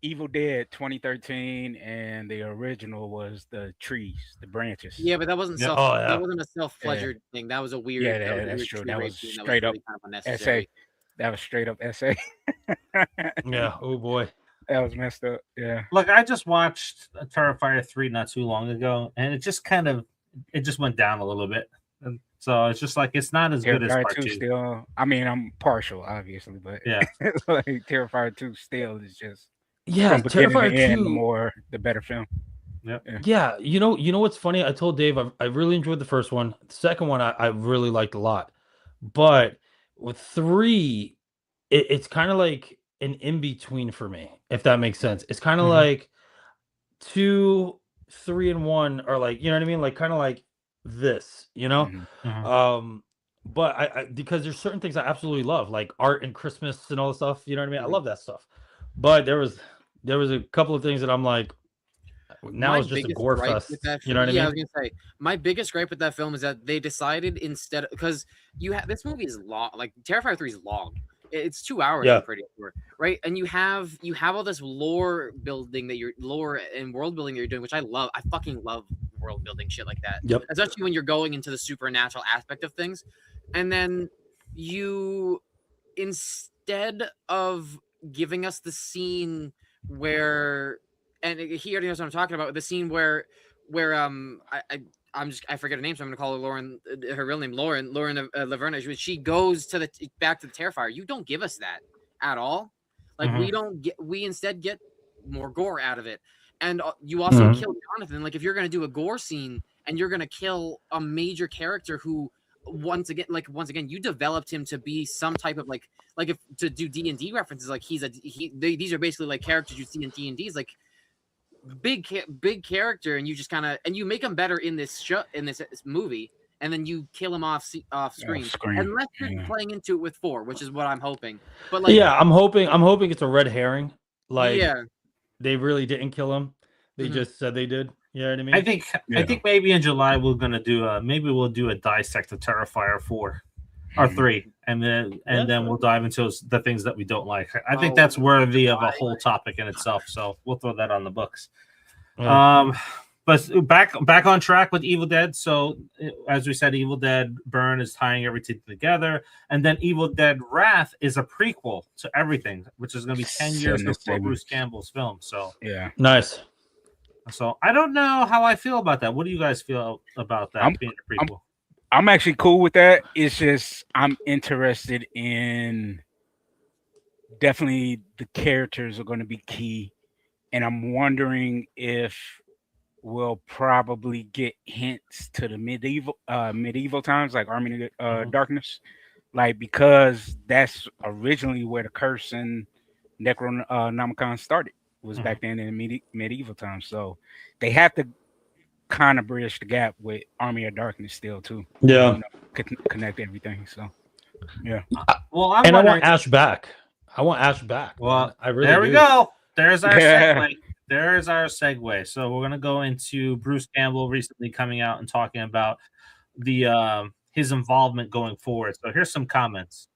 Evil Dead 2013, and the original was the trees, the branches. Yeah, but that wasn't Yeah. Oh, yeah. that wasn't a self-pleasured thing. That was a weird. Yeah, that was a that's weird true. tree That rape was scene straight up really kind of unnecessary. SA. That was straight up SA. Yeah. Oh boy. That was messed up. Yeah. Look, I just watched Terrifier 3 not too long ago, and it just went down a little bit. And so it's just like it's not as good as Terrifier part 2 two. still. I mean, I'm partial, obviously, but Yeah. like Terrifier 2 still is just Yeah. from beginning to Terrifier end 2. the better film. Yeah. You know what's funny? I told Dave I really enjoyed the first one. The second one I really liked a lot. But with 3, it's kind of like an in-between for me, if that makes sense. It's kind of Mhm. like 2, 3, and 1 are like, you know what I mean? Like kind of like this, you know? Mhm. Mhm. But I because there's certain things I absolutely love, like art and Christmas and all the stuff, you know what I mean? I Mhm. love that stuff. But there was a couple of things that I'm like, now My it's just a biggest gore gripe fest. with that You know what I yeah, I mean? was gonna say my biggest gripe with that film is that they decided instead because you have this movie is long, like Terrifier 3 is long. It's 2 hours, Yeah. I'm pretty sure, right? And you have all this lore building that lore and world building that you're doing, which I love. I fucking love world building shit like that. Yep. Especially when you're going into the supernatural aspect of things, and then you instead of giving us the scene where and he already knows what I'm talking about. The scene where I forget her name, so I'm gonna call her Lauren. Her real name Lauren Laverna. She goes to back to the Terrifier. You don't give us that at all. Like Mhm. we don't get. We instead get more gore out of it, and you also Mhm. kill Jonathan. Like if you're gonna do a gore scene and you're gonna kill a major character who once again you developed him to be some type of like if to do D&D references, like these are basically like characters you see in D&D's, like big character, and you just kind of and you make him better in this movie, and then you kill him off screen, unless you're playing into it with 4, which is what I'm hoping. But like, yeah, I'm hoping it's a red herring. Like yeah, they really didn't kill him. They Mhm. just said they did. You know what I mean? I think maybe in July we're gonna do we'll do a dissect of Terrifier 4 or 3, and then we'll dive into the things that we don't like. I think that's worthy of a whole topic in itself. So we'll throw that on the books. Yeah. But back on track with Evil Dead. So as we said, Evil Dead Burn is tying everything together, and then Evil Dead Wrath is a prequel to everything, which is going to be 10 years before Bruce Campbell's film. So yeah, nice. So I don't know how I feel about that. What do you guys feel about that being a prequel? I'm actually cool with that. It's just I'm interested in definitely the characters are going to be key, and I'm wondering if we'll probably get hints to the medieval times, like Army of Darkness, like because that's originally where the curse and Necronomicon started. Was back then in medieval times, so they have to kind of bridge the gap with Army of Darkness still too. Yeah, connect everything. So yeah. Well, I want Ash back. Well, I really there we do. go. There's our segue. There's our segue. So we're gonna go into Bruce Campbell recently coming out and talking about the his involvement going forward. So here's some comments.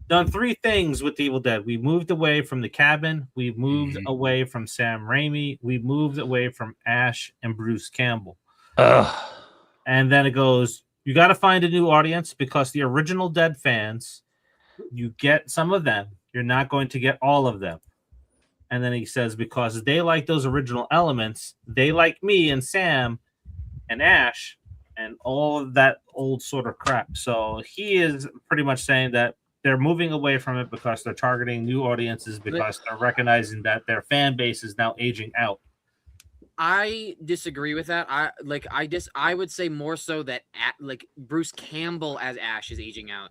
Done 3 things with Evil Dead. We moved away from the cabin. We've moved away from Sam Raimi. We moved away from Ash and Bruce Campbell. And then it goes, you got to find a new audience because the original Dead fans, you get some of them. You're not going to get all of them. And then he says, because they like those original elements, they like me and Sam and Ash and all of that old sort of crap. So he is pretty much saying that they're moving away from it because they're targeting new audiences because they're recognizing that their fan base is now aging out. I disagree with that. I would say more so that like Bruce Campbell as Ash is aging out.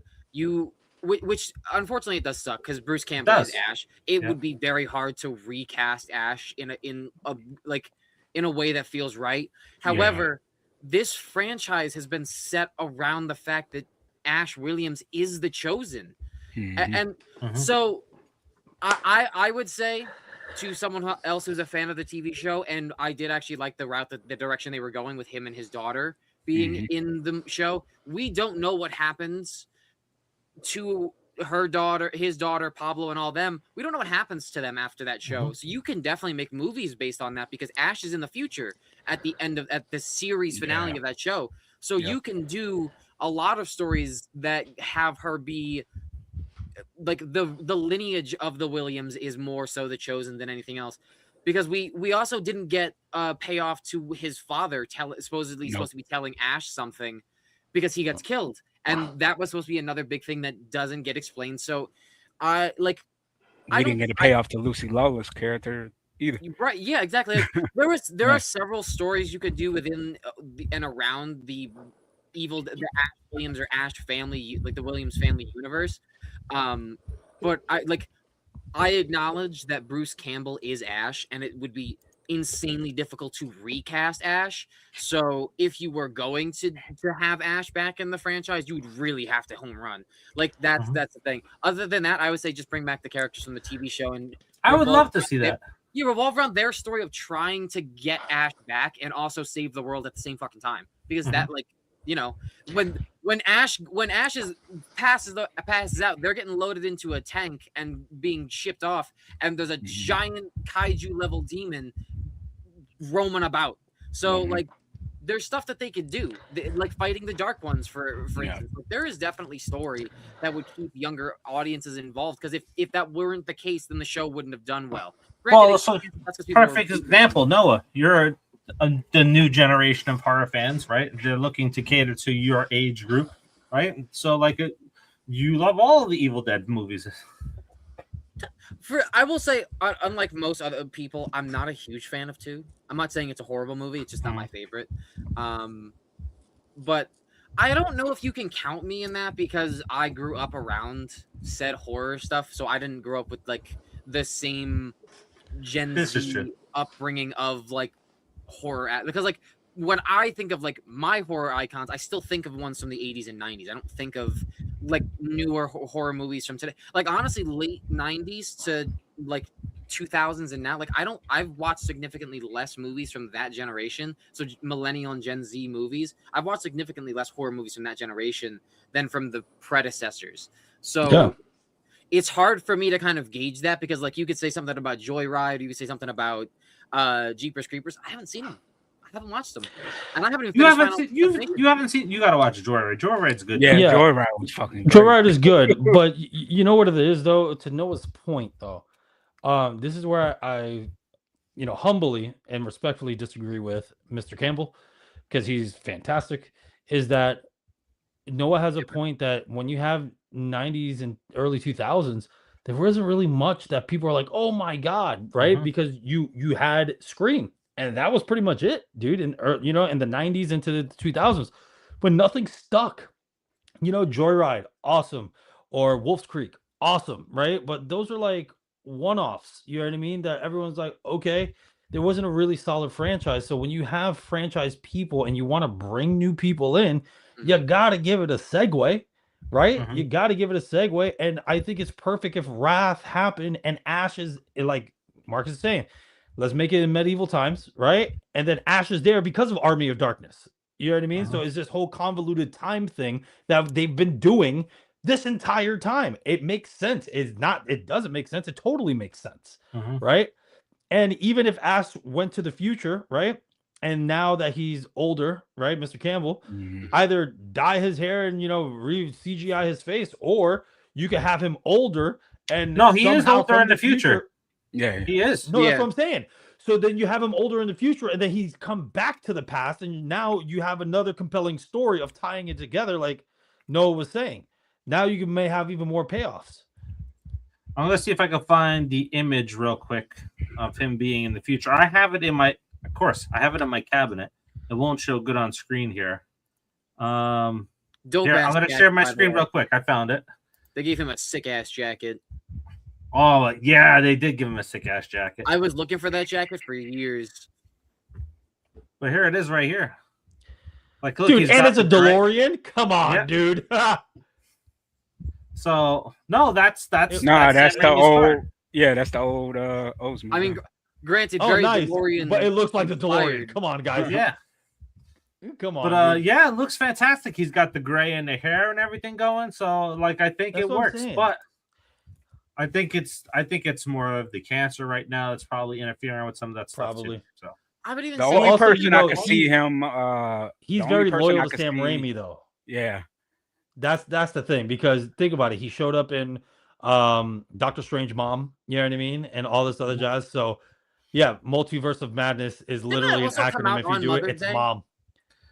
Which unfortunately it does suck because Bruce Campbell is Ash. It would be very hard to recast Ash in a way that feels right. However, this franchise has been set around the fact that Ash Williams is the chosen, and so I would say to someone else who's a fan of the TV show, and I did actually like the direction they were going with him and his daughter being in the show. We don't know what happens to his daughter, Pablo, and all them. We don't know what happens to them after that show. So you can definitely make movies based on that because Ash is in the future at the series finale of that show. So you can do a lot of stories that have her be like the lineage of the Williams is more so the chosen than anything else. Because we also didn't get a payoff to his father supposedly supposed to be telling Ash something because he gets killed. And that was supposed to be another big thing that doesn't get explained. So, we didn't get a payoff to Lucy Lawless' character either. Right? Yeah, exactly. Like, there are several stories you could do within and around the Ash Williams or Ash family, like the Williams family universe. But I acknowledge that Bruce Campbell is Ash, and it would be insanely difficult to recast Ash. So if you were going to have Ash back in the franchise, you would really have to home run. Like that's the thing. Other than that, I would say just bring back the characters from the TV show, and I would love to see that. You revolve around their story of trying to get Ash back and also save the world at the same fucking time. Because that, like, you know, when Ash passes out, they're getting loaded into a tank and being shipped off, and there's a giant kaiju level demon roaming about. So like there's stuff that they could do, like fighting the Dark Ones for instance. Like, there is definitely story that would keep younger audiences involved, because if that weren't the case, then the show wouldn't have done well. Well, so perfect example, Noah, you're the new generation of horror fans, right? They're looking to cater to your age group, right? So like you love all of the Evil Dead movies. I will say, unlike most other people, I'm not a huge fan of 2. I'm not saying it's a horrible movie. It's just not my favorite. But I don't know if you can count me in that, because I grew up around said horror stuff. So I didn't grow up with like the same Gen Z upbringing of like horror. Because like when I think of like my horror icons, I still think of ones from the 80s and 90s. I don't think of like newer horror movies from today. Like honestly, late 90s to like 2000s and now, like I've watched significantly less movies from that generation. So millennial and Gen Z movies, I've watched significantly less horror movies from that generation than from the predecessors. So it's hard for me to kind of gauge that, because like you could say something about Joyride, you could say something about Jeepers Creepers. I haven't seen them. I haven't watched them, and I haven't even. You haven't seen. You gotta watch Joyride. Joyride's good. Yeah, Joyride was fucking great. Joyride is good, but you know what it is though. To Noah's point though, this is where I humbly and respectfully disagree with Mr. Campbell, because he's fantastic. Is that Noah has a point that when you have 90s and early 2000s, there wasn't really much that people are like, oh my god, right? Because you had Scream. And that was pretty much it, dude. In in the 90s into the 2000s, but nothing stuck. Joyride, awesome, or Wolf's Creek, awesome, right? But those are like one-offs. You know what I mean? That everyone's like, okay, there wasn't a really solid franchise. So when you have franchise people and you want to bring new people in, you gotta give it a segue, right? You gotta give it a segue, and I think it's perfect if Wrath happened and Ash is like Marcus is saying. Let's make it in medieval times, right? And then Ash is there because of Army of Darkness. You know what I mean? So it's this whole convoluted time thing that they've been doing this entire time. It makes sense. It doesn't make sense. It totally makes sense, right? And even if Ash went to the future, right? And now that he's older, right, Mr. Campbell, either dye his hair and, CGI his face, or you could have him older and no, he is older in the future. Yeah. He is. No, that's Yeah. what I'm saying. So then you have him older in the future, and then he's come back to the past, and now you have another compelling story of tying it together, like Noah was saying. Now you may have even more payoffs. I'm gonna see if I can find the image real quick of him being in the future. I have it in my, of course, I have it in my cabinet. It won't show good on screen here. Dope Here, I'm ass gonna jacket, share my by the screen way. real quick. I found it. They gave him a sick ass jacket. Oh yeah, they did give him a sick ass jacket. I was looking for that jacket for years. But here it is, right here. Like, look, Dude, he's and got it's a the gray- DeLorean? Come on, Yeah. dude. So no, that's That's the Sam Raimi's old. car. Yeah, that's the old Oldsmobile. I mean, granted, Oh, very nice. DeLorean, But it looks like the DeLorean. inspired. Come on, guys. Yeah. Come on. But dude. yeah, it looks fantastic. He's got the gray in the hair and everything going. So like, I think That's it what I'm works. saying. But I think it's more of the cancer right now. It's probably interfering with some of that stuff Probably. too. So I would even the say only also, person you I know, could see him. He's the only very person I loyal to could Sam see- Raimi, though. Yeah. That's the thing, because think about it. He showed up in Doctor Strange Mom, you know what I mean? And all this other jazz. So yeah, Multiverse of Madness is that literally an also come acronym. out If you on do it, Mother's it's Day? mom.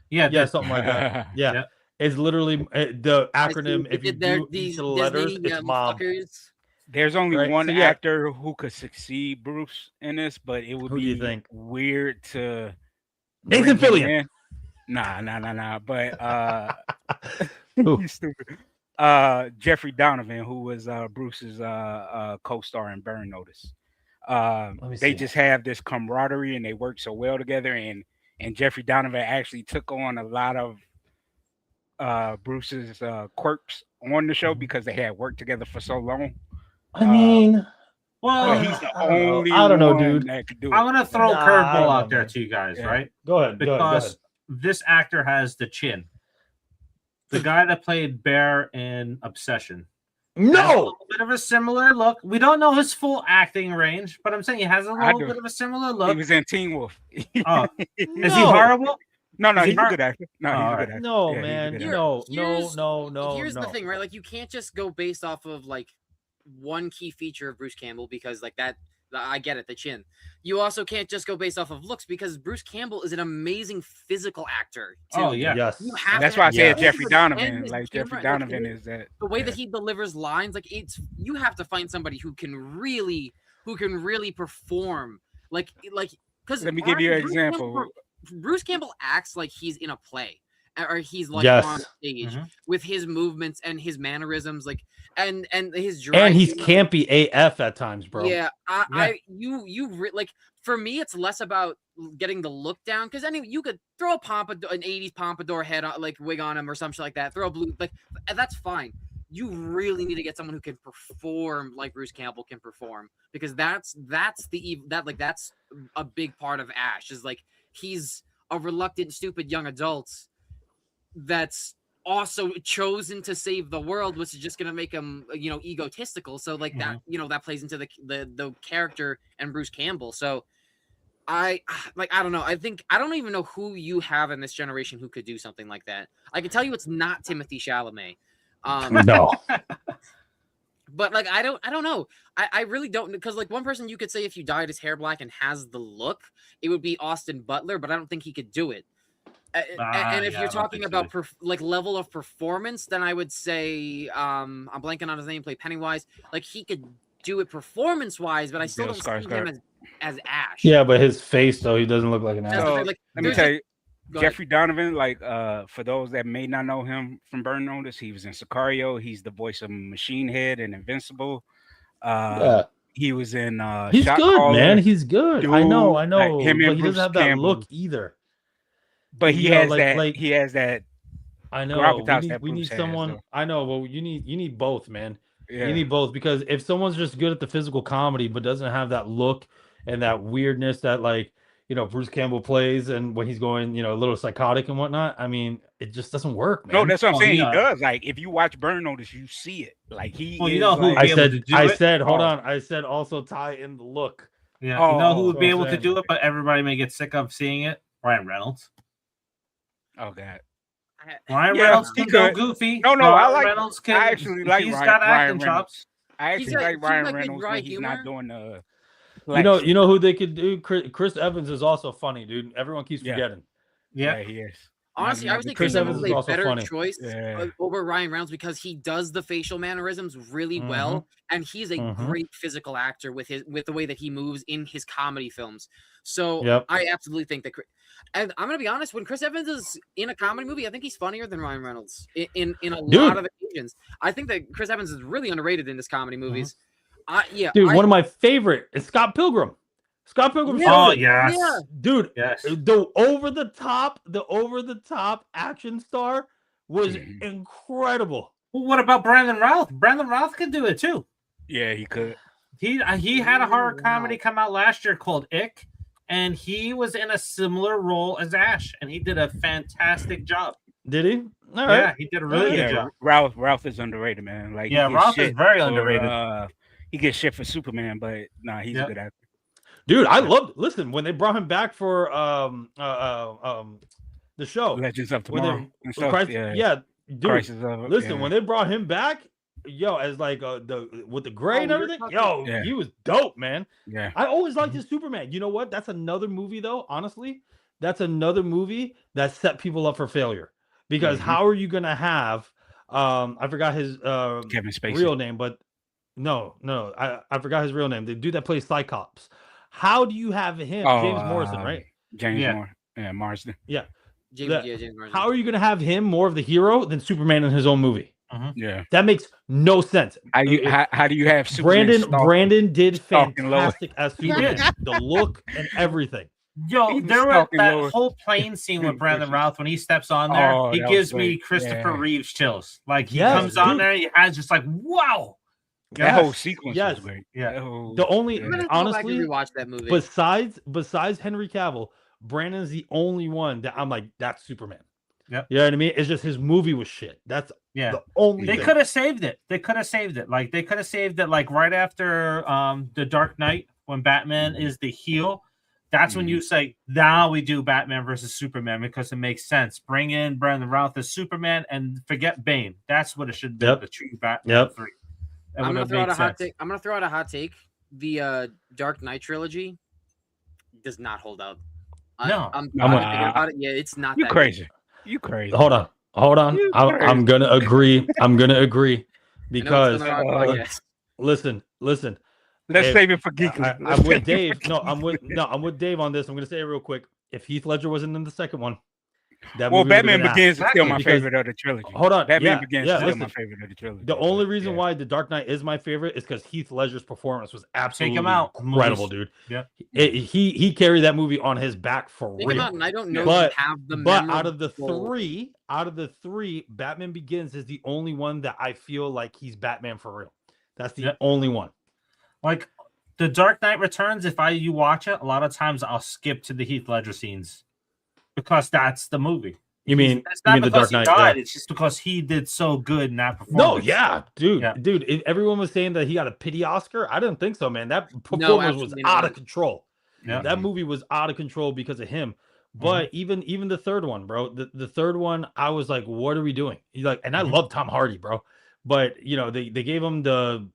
yeah, Yeah, something like that. Yeah. Yeah. It's literally the acronym. They If you did their- do these each of the letters, Disney, it's mom. fuckers. There's only Right, one so yeah. actor who could succeed Bruce in this, but it would Who do be you think? weird to Nathan bring him Fillion. in. Nah. But Who? you stupid. Jeffrey Donovan, who was Bruce's co-star in Burn Notice. me They see. just have this camaraderie and they work so well together. And Jeffrey Donovan actually took on a lot of Bruce's quirks on the show because they had worked together for so long. I mean, Well, But he's the I don't know. only I don't know, one dude. that could do it. I'm gonna throw a Nah, I curveball don't out know, there man. to you guys, Yeah. right? go ahead. Because this actor has the chin. The guy that played Bear in Obsession. Has a No. little bit of a similar look. We don't know his full acting range, but I'm saying he has a I little do. bit of a similar He look. was in Teen Wolf. Oh, is he No. horrible? No, Is he he's a hard? good actor. No, Oh, he's a alright. good actor. No, Yeah, he's a man. good Here- actor. No. Here's no. the thing, right? Like, you can't just go based off of like one key feature of Bruce Campbell because like that. I get it, the chin. You also can't just go based off of looks because Bruce Campbell is an amazing physical actor. Too. Oh, yeah. Yes. You have That's to why I have said Yeah. Jeffrey and Donovan. his Like camera, Jeffrey Donovan like, is that the way yeah. that he delivers lines. Like, it's you have to find somebody who can really perform. Like because Let me give you an example. Bruce Campbell acts like he's in a play. Or he's like Yes. on stage Mhm. with his movements and his mannerisms, like and his dry And he's humor. campy AF at times, bro. Yeah, Yeah. like for me, it's less about getting the look down because anyway, you could throw a pompadour, an '80s pompadour head on, like wig on him or something like that. Throw a blue, like that's fine. You really need to get someone who can perform like Bruce Campbell can perform because that's a big part of Ash is like he's a reluctant, stupid young adult that's also chosen to save the world, which is just gonna make him, egotistical. So like that, that plays into the character and Bruce Campbell. So I don't know. I don't even know who you have in this generation who could do something like that. I can tell you it's not Timothée Chalamet. No. But like I don't know. I really don't, because like one person you could say if you dyed his hair black and has the look, it would be Austin Butler, but I don't think he could do it. And if yeah, you're I don't talking think so. about level of performance, then I would say I'm blanking on his name. Play Pennywise, like he could do it performance wise, but I still Bill don't see him Skarsgård. as Ash. Yeah, but his face though, he doesn't look like an That's actor. the So, thing, like, let me there's tell you, Go ahead. Jeffrey Donovan, like for those that may not know him from Burn Notice, he was in Sicario. He's the voice of Machine Head and Invincible. Yeah. He was in He's Shot good, Caller, man. He's good. I know, Dude, but like, him and he Bruce doesn't have that Campbell. look either. but he you know, has like- that. like- He has that. I know. Gravitas that We need Bruce has, someone. though. I know, but you need both, man. Yeah. You need both because if someone's just good at the physical comedy but doesn't have that look and that weirdness that Bruce Campbell plays and when he's going, a little psychotic and whatnot, I mean, it just doesn't work, man. No, that's what I'm Oh, saying. yeah. He does. Like if you watch Burn Notice, you see it. Like he. Well, you is, know who like- would be able to do I it? said, hold Oh. on. I said also tie in the look. Yeah, Oh, you know who would be so able to saying. do it, but everybody may get sick of seeing it? Ryan Reynolds. Oh God. Ryan Yeah, Reynolds he can go could. goofy. No, I Ryan like. Reynolds can. I actually like He's Ryan, got Ryan acting Reynolds. chops. I actually He's like like Ryan good Reynolds dry when he's not humor. doing the. You know who they could do? Chris Evans is also funny, dude. Everyone keeps forgetting. Yeah, he is. Honestly, I would say Chris Chris Evans Evans is is a also better funny. choice Yeah. over Ryan Reynolds because he does the facial mannerisms really well, and he's a great physical actor with the way that he moves in his comedy films. So I absolutely think that. And I'm gonna be honest, when Chris Evans is in a comedy movie, I think he's funnier than Ryan Reynolds in a lot of occasions. I think that Chris Evans is really underrated in his comedy movies. Dude, one of my favorite is Scott Pilgrim. Scott Pilgrim. Oh yes, dude. Yes. The over the top action star was incredible. Well, what about Brandon Routh? Brandon Routh could do it too. Yeah, he could. He had a horror comedy come out last year called Ick, and he was in a similar role as Ash, and he did a fantastic job. Did he? All Yeah, right. he did a really good job. Ralph is underrated, man. Like, Ralph is very underrated. He gets shit for Superman, but nah, he's a good actor. Dude, I loved. Listen, when they brought him back for the show Legends of Tomorrow, dude. Listen, when they brought him back, as like with the gray and everything, he was dope, man. Yeah, I always liked his Superman. You know what? That's another movie, though. Honestly, that's another movie that set people up for failure. Because how are you gonna have? I forgot his Kevin Spacey real name, but no, I forgot his real name. The dude that plays Cyclops. How do you have him, James Morrison, right? Marsden. Yeah. James Marsden. How are you going to have him more of the hero than Superman in his own movie? Yeah, that makes no sense. How do you have Superman Brandon did fantastic as Superman. The look and everything. Yo, there was that whole plane scene with Brandon Routh when he steps on there. He gives me Christopher Reeves chills. Like he comes on there, he has just like wow. That whole sequence was great. Yeah. The only honestly rewatch that movie. Besides Henry Cavill, Brandon's the only one that I'm like, that's Superman. Yeah. You know what I mean? It's just his movie was shit. That's the only They could have saved it. They could have saved it. Like they could have saved it like right after the Dark Knight when Batman is the heel. That's when you say, now we do Batman versus Superman because it makes sense. Bring in Brandon Routh as Superman and forget Bane. That's what it should be. The true Batman 3. I'm gonna throw out a hot take. The Dark Knight trilogy does not hold up. I'm thinking about it. Yeah, it's not. You crazy? You crazy? Hold on. I'm gonna agree. Because listen. Let's save it for Geekly. I'm with Dave. I'm with Dave on this. I'm gonna say it real quick. If Heath Ledger wasn't in the second one, Batman Begins is still my favorite of the trilogy. Hold on, Batman Begins is still my favorite of the trilogy. The only reason why The Dark Knight is my favorite is because Heath Ledger's performance was absolutely incredible, dude. Yeah, he carried that movie on his back for real. And I don't know, but out of the three, Batman Begins is the only one that I feel like he's Batman for real. That's the only one. Like The Dark Knight Returns, if you watch it, a lot of times I'll skip to the Heath Ledger scenes. Because that's the movie. It's not because The Dark Knight? He died. It's just because he did so good in that performance. No, dude. If everyone was saying that he got a pity Oscar, I didn't think so, man. That performance was out of control. Yeah. That movie was out of control because of him. But even the third one, bro. The third one, I was like, what are we doing? And I love Tom Hardy, bro. But they gave him the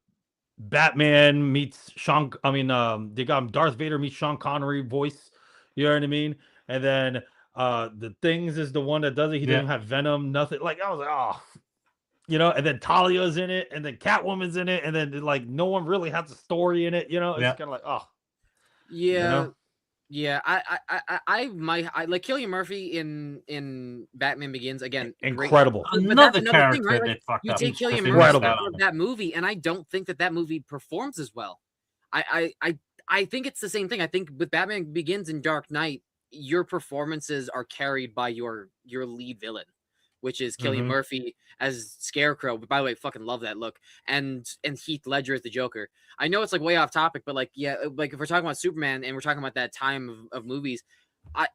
Batman meets Sean. They got him Darth Vader meets Sean Connery voice. You know what I mean? And then the Things is the one that does it. He didn't have Venom, nothing. Like I was like, and then Talia's in it, and then Catwoman's in it, and then like no one really has a story in it. It's kind of like I like Cillian Murphy in Batman Begins again. Incredible. Another character thing, right? that fucked you up. take Cillian Murphy out of that movie, and I don't think that movie performs as well. I think it's the same thing. I think with Batman Begins and Dark Knight, your performances are carried by your lead villain, which is Cillian Murphy as Scarecrow. But by the way, fucking love that look. And Heath Ledger as the Joker. I know it's like way off topic, but like if we're talking about Superman and we're talking about that time of movies, I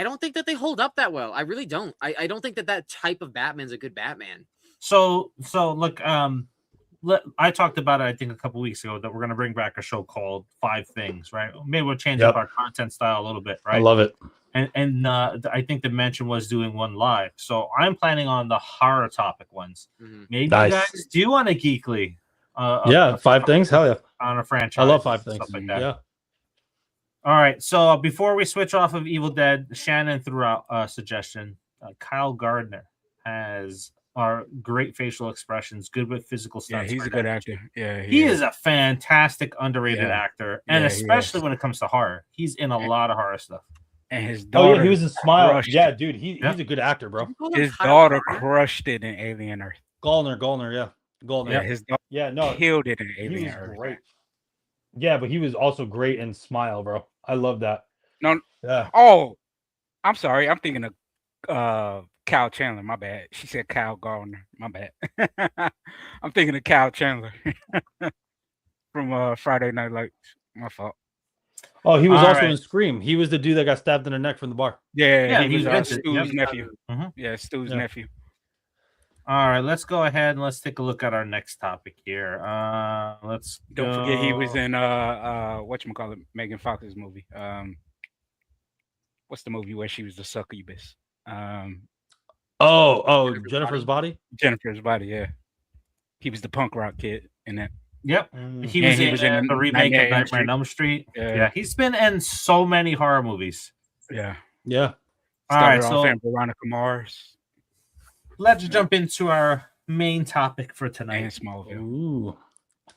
don't think that they hold up that well. I really don't. I don't think that type of Batman's a good Batman. So look, I talked about it, I think, a couple weeks ago that we're going to bring back a show called 5 Things, right? Maybe we'll change up our content style a little bit, right? I love it. And I think the mention was doing one live. So I'm planning on the horror topic ones. Maybe you guys do on a Geekly. 5 Things? Hell yeah. On a franchise. I love 5 Things. Stuff like that. Yeah. All right. So before we switch off of Evil Dead, Shannon threw out a suggestion. Kyle Gardner has great facial expressions, good with physical Yeah, stunts. he's a good actor. Yeah, He is a fantastic underrated Yeah. actor, and Yeah, he especially is. when it comes to horror, he's in a lot of horror stuff. And his Oh daughter. yeah, he was in Smile. crushed Yeah, it. dude, he's a good actor, bro. His daughter crushed it in Alien Earth. Gallner, yeah, Gallner. Yeah, his daughter Yeah, no, killed it in he Alien was Earth. great. Yeah, but he was also great in Smile, bro. I love that. No, Yeah. oh, I'm sorry. I'm thinking of Kyle Chandler. My bad. She said Kyle Gardner. My bad. I'm thinking of Kyle Chandler from Friday Night Lights. My fault. Oh, he was All also right. in Scream. He was the dude that got stabbed in the neck from the bar. Yeah, he he's was Vincent. Stu's Yep. nephew. Mhm. Yeah, Stu's Yeah. nephew. All right, let's go ahead and let's take a look at our next topic here. Let's Don't forget he was go- in whatchamacallit, Megan Fox's movie. What's the movie where she was the succubus? Jennifer's Body. Jennifer's Body. Yeah, he was the punk rock kid in that. Yep. He And was in the remake of Nightmare on Elm Street. Yeah, he's been in so many horror movies. Yeah. Yeah. All Started right, off so in Veronica Mars let's jump into our main topic for and tonight. Smallville. Ooh.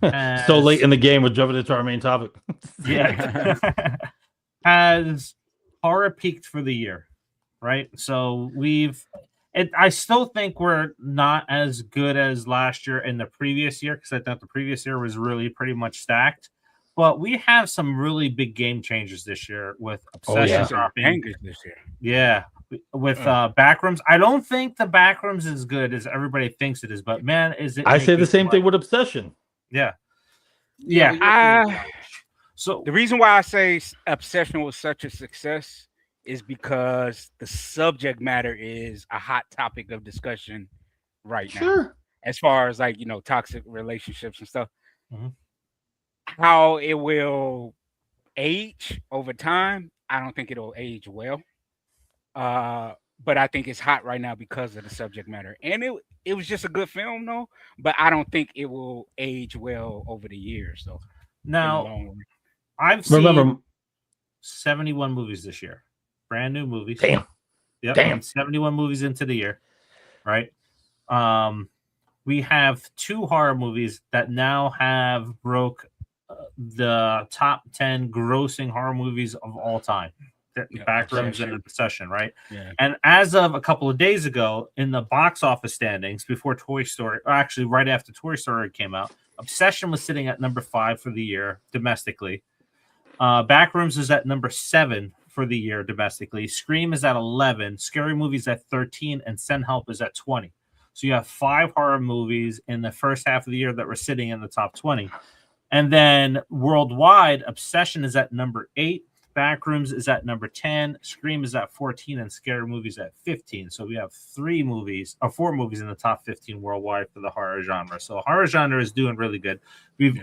As- So late in the game, we're jumping into our main topic. Yeah. Has horror peaked for the year, right? So I still think we're not as good as last year and the previous year, because I thought the previous year was really pretty much stacked. But we have some really big game changers this year with Obsession dropping. Bangers this year. Yeah. With Backrooms. I don't think the Backrooms is as good as everybody thinks it is, but man, is it? I say the same thing with Obsession. Yeah. So The reason why I say Obsession was such a success is because the subject matter is a hot topic of discussion right now. Sure. As far as like, toxic relationships and stuff. Mhm. How it will age over time, I don't think it'll age well. But I think it's hot right now because of the subject matter. And it was just a good film though, but I don't think it will age well over the years though. now I've seen Remember, 71 movies this year. Brand new movies. damn. Yep. Damn. 71 movies into the year. Right. We have 2 horror movies that now have broke the top 10 grossing horror movies of all time. Backrooms and Obsession, right? Yeah. And as of a couple of days ago, in the box office standings before Toy Story, or actually right after Toy Story came out, Obsession was sitting at number 5 for the year domestically. Backrooms is at number 7 for the year domestically. Scream is at 11. Scary Movies at 13, and Send Help is at 20. So you have 5 horror movies in the first half of the year that were sitting in the top 20. And then worldwide, Obsession is at number 8. Backrooms is at number 10. Scream is at 14, and Scary Movies at 15. So we have 4 movies in the top 15 worldwide for the horror genre. So horror genre is doing really good. You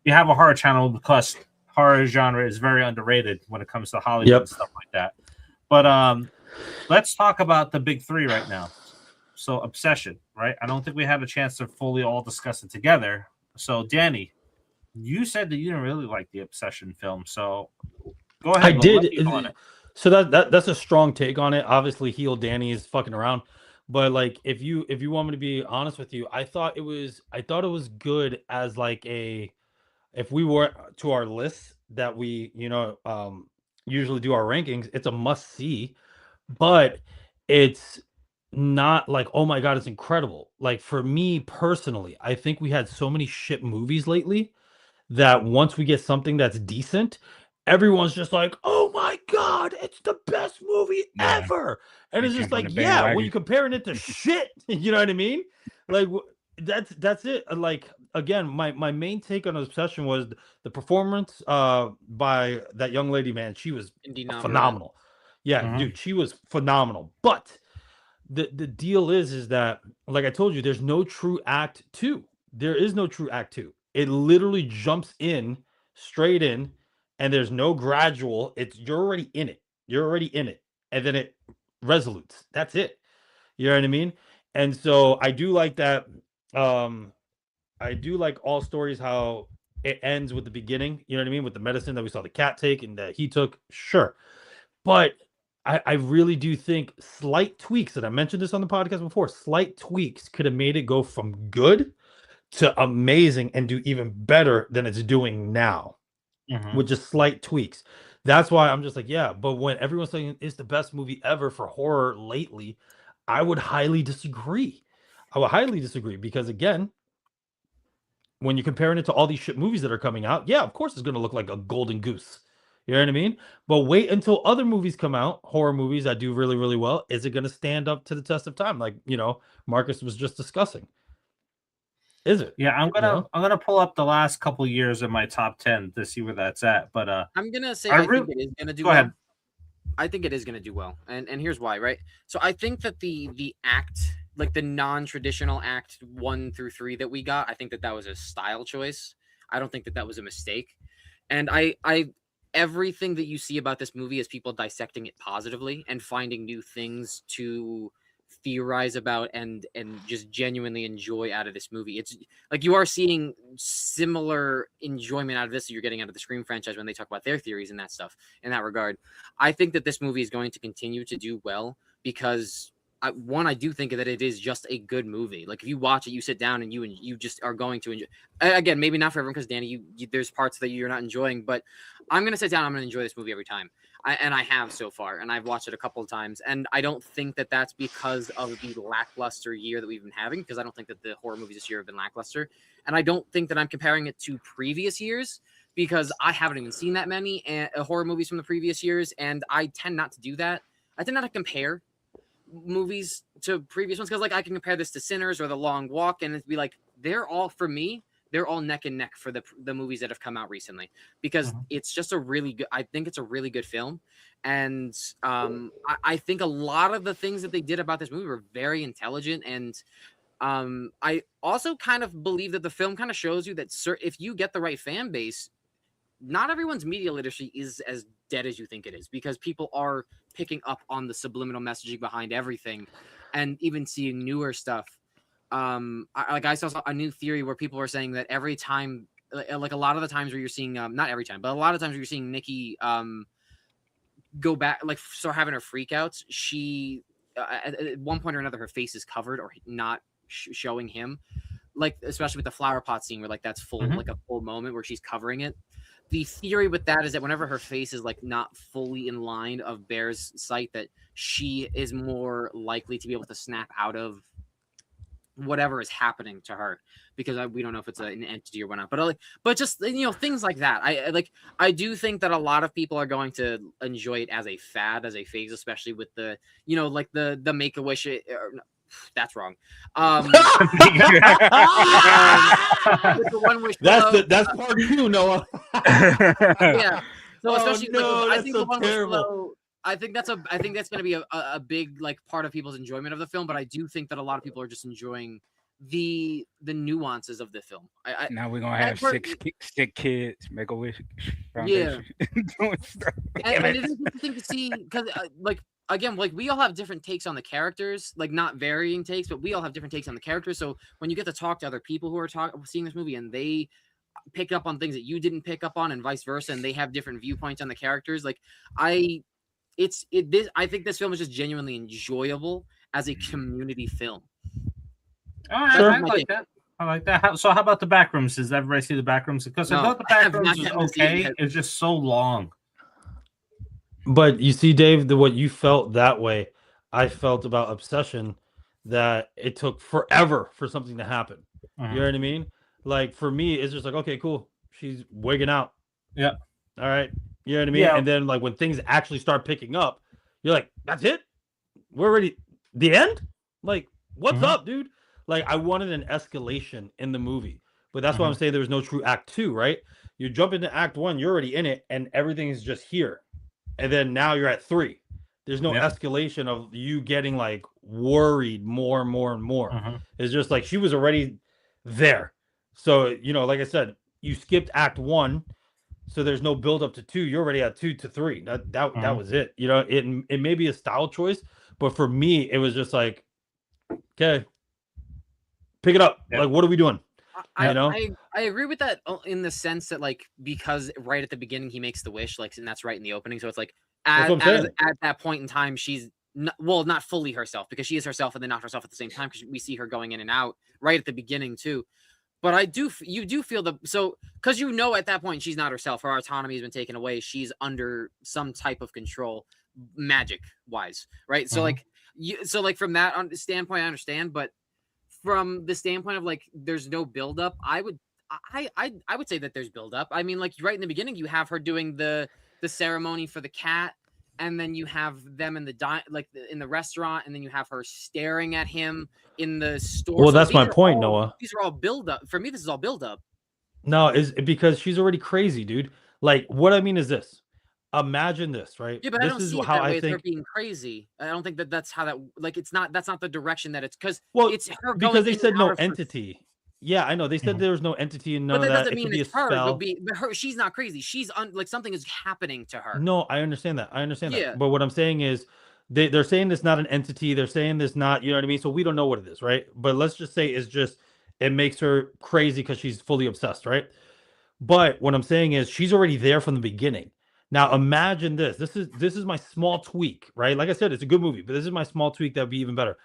have a horror channel because horror genre is very underrated when it comes to Hollywood and stuff like that. But let's talk about the big 3 right now. So Obsession, right? I don't think we had a chance to fully all discuss it together. So Danny, you said that you didn't really like the Obsession film. So go ahead. I did. So that's a strong take on it. Obviously, heel Danny is fucking around. But like if you want me to be honest with you, I thought it was good as like if we were to our list that we, usually do our rankings, it's a must see, but it's not like, oh my God, it's incredible. Like for me personally, I think we had so many shit movies lately that once we get something that's decent, everyone's just like, oh my God, it's the best movie ever. And it's just like, yeah, when you're comparing it to shit, you know what I mean? Like that's it. Like, again, my main take on Obsession was the performance by that young lady, man. She was phenomenal. Yeah, dude, she was phenomenal. But the deal is that, like I told you, there's no true act 2. There is no true act 2. It literally jumps in straight in, and there's no gradual. You're already in it. And then it resolutes. That's it. You know what I mean? And so I do like that. I do like all stories how it ends with the beginning. You know what I mean? With the medicine that we saw the cat take and that he took, sure. But I really do think slight tweaks, and I mentioned this on the podcast before, slight tweaks could have made it go from good to amazing and do even better than it's doing now with just slight tweaks. That's why I'm just like, yeah, but when everyone's saying it's the best movie ever for horror lately, I would highly disagree. I would highly disagree because, again, when you're comparing it to all these shit movies that are coming out, yeah, of course it's going to look like a golden goose. You know what I mean? But wait until other movies come out, horror movies that do really, really well. Is it going to stand up to the test of time? Like, Marcus was just discussing. Is it? Yeah, I'm gonna pull up the last couple years of my top 10 to see where that's at. But I'm gonna say I think it is gonna do go well. ahead. I think it is gonna do well, and here's why, right? So I think that the act, like the non-traditional act 1 through 3 that we got, I think that was a style choice. I don't think that was a mistake, and I everything that you see about this movie is people dissecting it positively and finding new things to theorize about and just genuinely enjoy out of this movie. It's like you are seeing similar enjoyment out of this that you're getting out of the Scream franchise when they talk about their theories and that stuff in that regard. I think that this movie is going to continue to do well because I do think that it is just a good movie. Like if you watch it, you sit down and you just are going to enjoy. Again, maybe not for everyone because Danny, you there's parts that you're not enjoying, but I'm gonna sit down. I'm gonna enjoy this movie every time. I have so far, and I've watched it a couple of times, and I don't think that that's because of the lackluster year that we've been having, because I don't think that the horror movies this year have been lackluster, and I don't think that I'm comparing it to previous years because I haven't even seen that many horror movies from the previous years, and I tend not to do that. I tend not to compare movies to previous ones because, like, I can compare this to Sinners or The Long Walk, and it'd be like they're all for me. They're all neck and neck for the movies that have come out recently because it's just a really good. I think it's a really good film, and I think a lot of the things that they did about this movie were very intelligent. And I also kind of believe that the film kind of shows you that if you get the right fan base, not everyone's media literacy is as dead as you think it is because people are picking up on the subliminal messaging behind everything, and even seeing newer stuff. I saw a new theory where people were saying that every time, like a lot of the times where you're seeing, not every time, but a lot of times where you're seeing Nikki go back, like start having her freakouts, she at one point or another her face is covered or not showing him, like especially with the flower pot scene where like that's full, like a full moment where she's covering it. The theory with that is that whenever her face is like not fully in line of Bear's sight, that she is more likely to be able to snap out of whatever is happening to her, because we don't know if it's an entity or whatnot, but just things like that. I do think that a lot of people are going to enjoy it as a fad, as a phase, especially with the like the Make-A-Wish. That's wrong. With the One Wish. That's part 2, Noah. Yeah. So especially I think the One Wish Below, I think that's going to be a big like part of people's enjoyment of the film, but I do think that a lot of people are just enjoying the nuances of the film. Now we're gonna have sick kids make a wish. Yeah, and it is interesting to see because again, like we all have different takes on the characters, like not varying takes, but we all have different takes on the characters. So when you get to talk to other people who are seeing this movie and they pick up on things that you didn't pick up on, and vice versa, and they have different viewpoints on the characters, like I think this film is just genuinely enjoyable as a community film. All right, sure. I like that. I like that. So how about the Backrooms? Does everybody see the Backrooms? Because I thought the Backrooms was okay. It's just so long. But you see, Dave, what you felt that way, I felt about Obsession, that it took forever for something to happen. You know what I mean? Like for me, it's just like, okay, cool. She's wigging out. Yeah. All right. You know what I mean? Yeah. And then like when things actually start picking up, you're like, that's it? We're already the end? Like, what's up, dude? Like I wanted an escalation in the movie. But that's why I'm saying there was no true act 2, right? You jump into act 1, you're already in it, and everything is just here. And then now you're at 3. There's no escalation of you getting like worried more and more and more. It's just like she was already there. So, like I said, you skipped act 1. So there's no build up to 2. You're already at 2 to 3. That was it. It may be a style choice, but for me, it was just like, okay, pick it up. Like, what are we doing? I agree with that in the sense that like because right at the beginning he makes the wish, like, and that's right in the opening. So it's like That's what I'm saying. at that point in time, she's not fully herself because she is herself and then not herself at the same time because we see her going in and out right at the beginning too. But you do feel because at that point she's not herself. Her autonomy has been taken away. She's under some type of control, magic wise, right? So like from that standpoint, I understand. But from the standpoint of like, there's no buildup. I would say that there's buildup. I mean, like right in the beginning, you have her doing the ceremony for the cat, and then you have them in in the restaurant, and then you have her staring at him in the store. Well, So that's my point, Noah. These are all buildup. For me, this is all buildup. No, is because she's already crazy, dude. Like, what I mean is this. Imagine this, right? Yeah, but this I don't is see it how that way. I It's her think. being crazy. I don't think that's how that. Like, that's not the direction that it's because. Well, it's her because going they in said and no out of her- entity. Yeah, I know. They said there was no entity and none But that of that. doesn't It mean could be a it's her. spell. But her, she's not crazy. She's like something is happening to her. No, I understand that. Yeah. that. But what I'm saying is they're saying this not an entity. They're saying this not, you know what I mean? So we don't know what it is, right? But let's just say it's just it makes her crazy because she's fully obsessed, right? But what I'm saying is she's already there from the beginning. Now imagine this. This is my small tweak, right? Like I said, it's a good movie, but this is my small tweak that would be even better.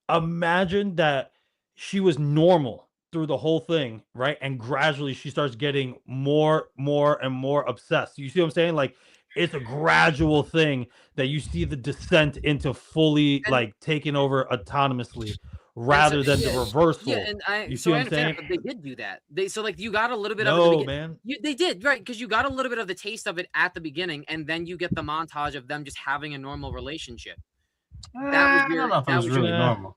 Imagine that she was normal through the whole thing, right? And gradually she starts getting more and more obsessed. You see what I'm saying? Like it's a gradual thing that you see the descent into fully like taking over autonomously rather than the reversal. Yeah, and you see what I'm saying? But they did do that. So like you got a little bit of No, it. man. They did, right? Because you got a little bit of the taste of it at the beginning, and then you get the montage of them just having a normal relationship. I don't know if it was really normal.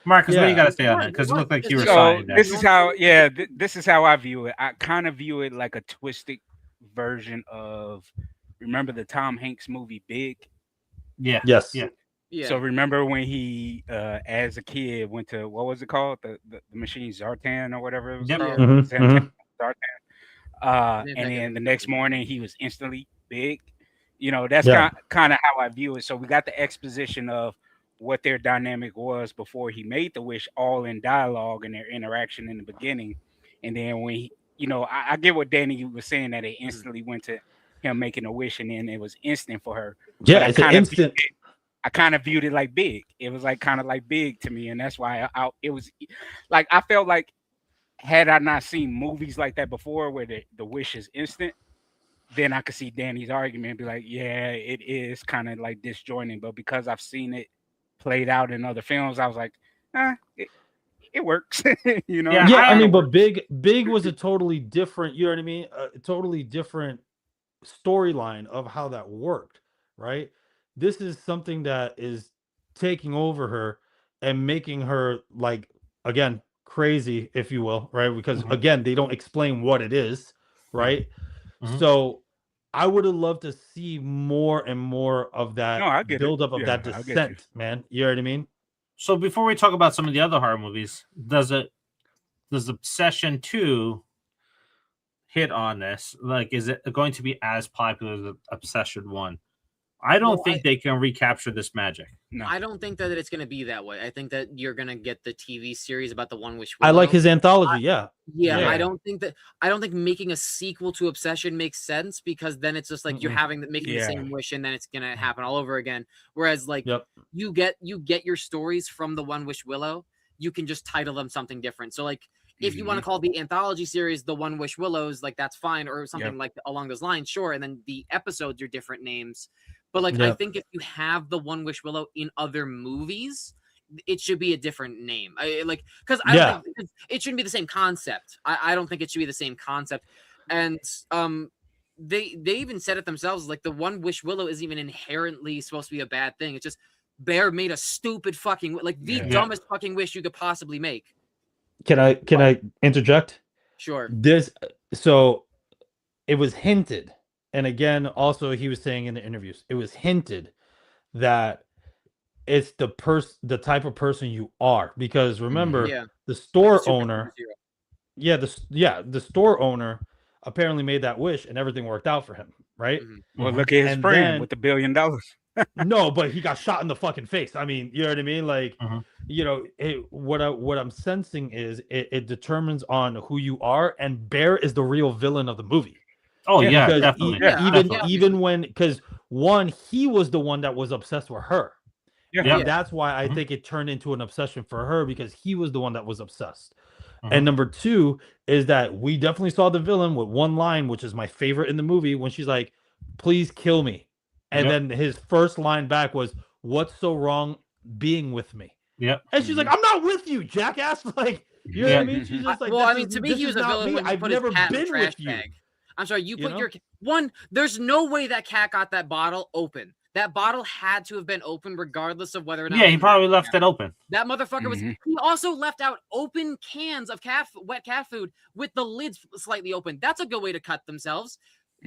Marcus, what do you got to say on that? Because it looked like you were So signed. this is how I view it. I kind of view it like a twisted version of, remember the Tom Hanks movie Big? Yeah. Yes. Yeah. Yeah. So remember when he, as a kid, went to, what was it called? The machine Zartan or whatever it was called? Mhm. Zartan. And then the next morning he was instantly big. You know, that's kind of how I view it. So we got the exposition of what their dynamic was before he made the wish, all in dialogue and their interaction in the beginning. And then when he, I get what Danny was saying, that it instantly went to him making a wish, and then it was instant for her. Yeah, it's an instant. I kind of viewed it like Big. It was like kind of like Big to me, and that's why it was like I felt like had I not seen movies like that before where the wish is instant, then I could see Danny's argument and be like, yeah, it is kind of like disjointing. But because I've seen it played out in other films, I was like, it works. Yeah, I mean, but Big was a totally different, you know what I mean? A totally different storyline of how that worked, right? This is something that is taking over her and making her, like, again, crazy, if you will, right? Because again, they don't explain what it is, right? So I would have loved to see more and more of that buildup of that descent, man. You know what I mean? So before we talk about some of the other horror movies, does Obsession 2 hit on this? Like, is it going to be as popular as Obsession 1? I don't think they can recapture this magic. No. I don't think that it's going to be that way. I think that you're going to get the TV series about the One Wish Willow. I like his anthology. Yeah. I don't think making a sequel to Obsession makes sense, because then it's just like you're making the same wish, and then it's going to happen all over again. Whereas like you get your stories from the One Wish Willow, you can just title them something different. So like if you want to call the anthology series the One Wish Willows, like that's fine, or something like along those lines, sure. And then the episodes are different names. But like I think if you have the One Wish Willow in other movies, it should be a different name. Because I don't think it shouldn't be the same concept. I don't think it should be the same concept. And they even said it themselves, like the One Wish Willow isn't even inherently supposed to be a bad thing. It's just Bear made a stupid fucking dumbest fucking wish you could possibly make. Can I interject? Sure. So it was hinted. And again, also he was saying in the interviews, it was hinted that it's the type of person you are, because remember the store owner, the store owner apparently made that wish and everything worked out for him, right? Well, look at his friend with $1 billion. No, but he got shot in the fucking face. I mean, you know what I mean? Like, what I'm sensing is it determines on who you are, and Bear is the real villain of the movie. Oh yeah, Because definitely. even when, because one, he was the one that was obsessed with her. Yeah. And that's why I think it turned into an obsession for her, because he was the one that was obsessed. Mhm. And number two is that we definitely saw the villain with one line, which is my favorite in the movie, when she's like, "Please kill me." And then his first line back was, "What's so wrong being with me?" Yep. And she's like, "I'm not with you, jackass." Like, you know what I mean? She's just like, well, I "This mean, is- to me, this he is was a not villain me. when you I've put his never cat in the been trash with you." bag. I'm sorry, you You put know? your one. There's no way that cat got that bottle open. That bottle had to have been open, regardless of whether or not. Yeah, he probably left it open. That motherfucker was. He also left out open cans of wet cat food with the lids slightly open. That's a good way to cut themselves.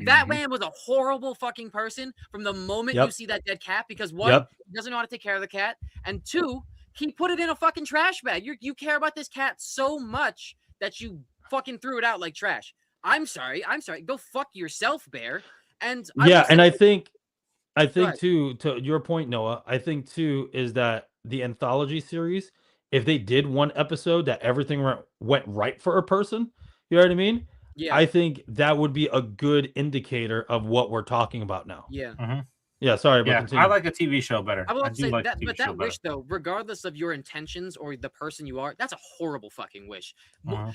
That man was a horrible fucking person from the moment you see that dead cat, because one, he doesn't know how to take care of the cat, and two, he put it in a fucking trash bag. You care about this cat so much that you fucking threw it out like trash. I'm sorry. Go fuck yourself, Bear. And I think ahead. too, to your point, Noah, I think too is that the anthology series, if they did one episode that everything went right for a person, you know what I mean? Yeah. I think that would be a good indicator of what we're talking about now. Yeah. Yeah, sorry, but Yeah, continue. I like a TV show better. I will I do say like that, the TV but show that better. wish, though, regardless of your intentions or the person you are, that's a horrible fucking wish.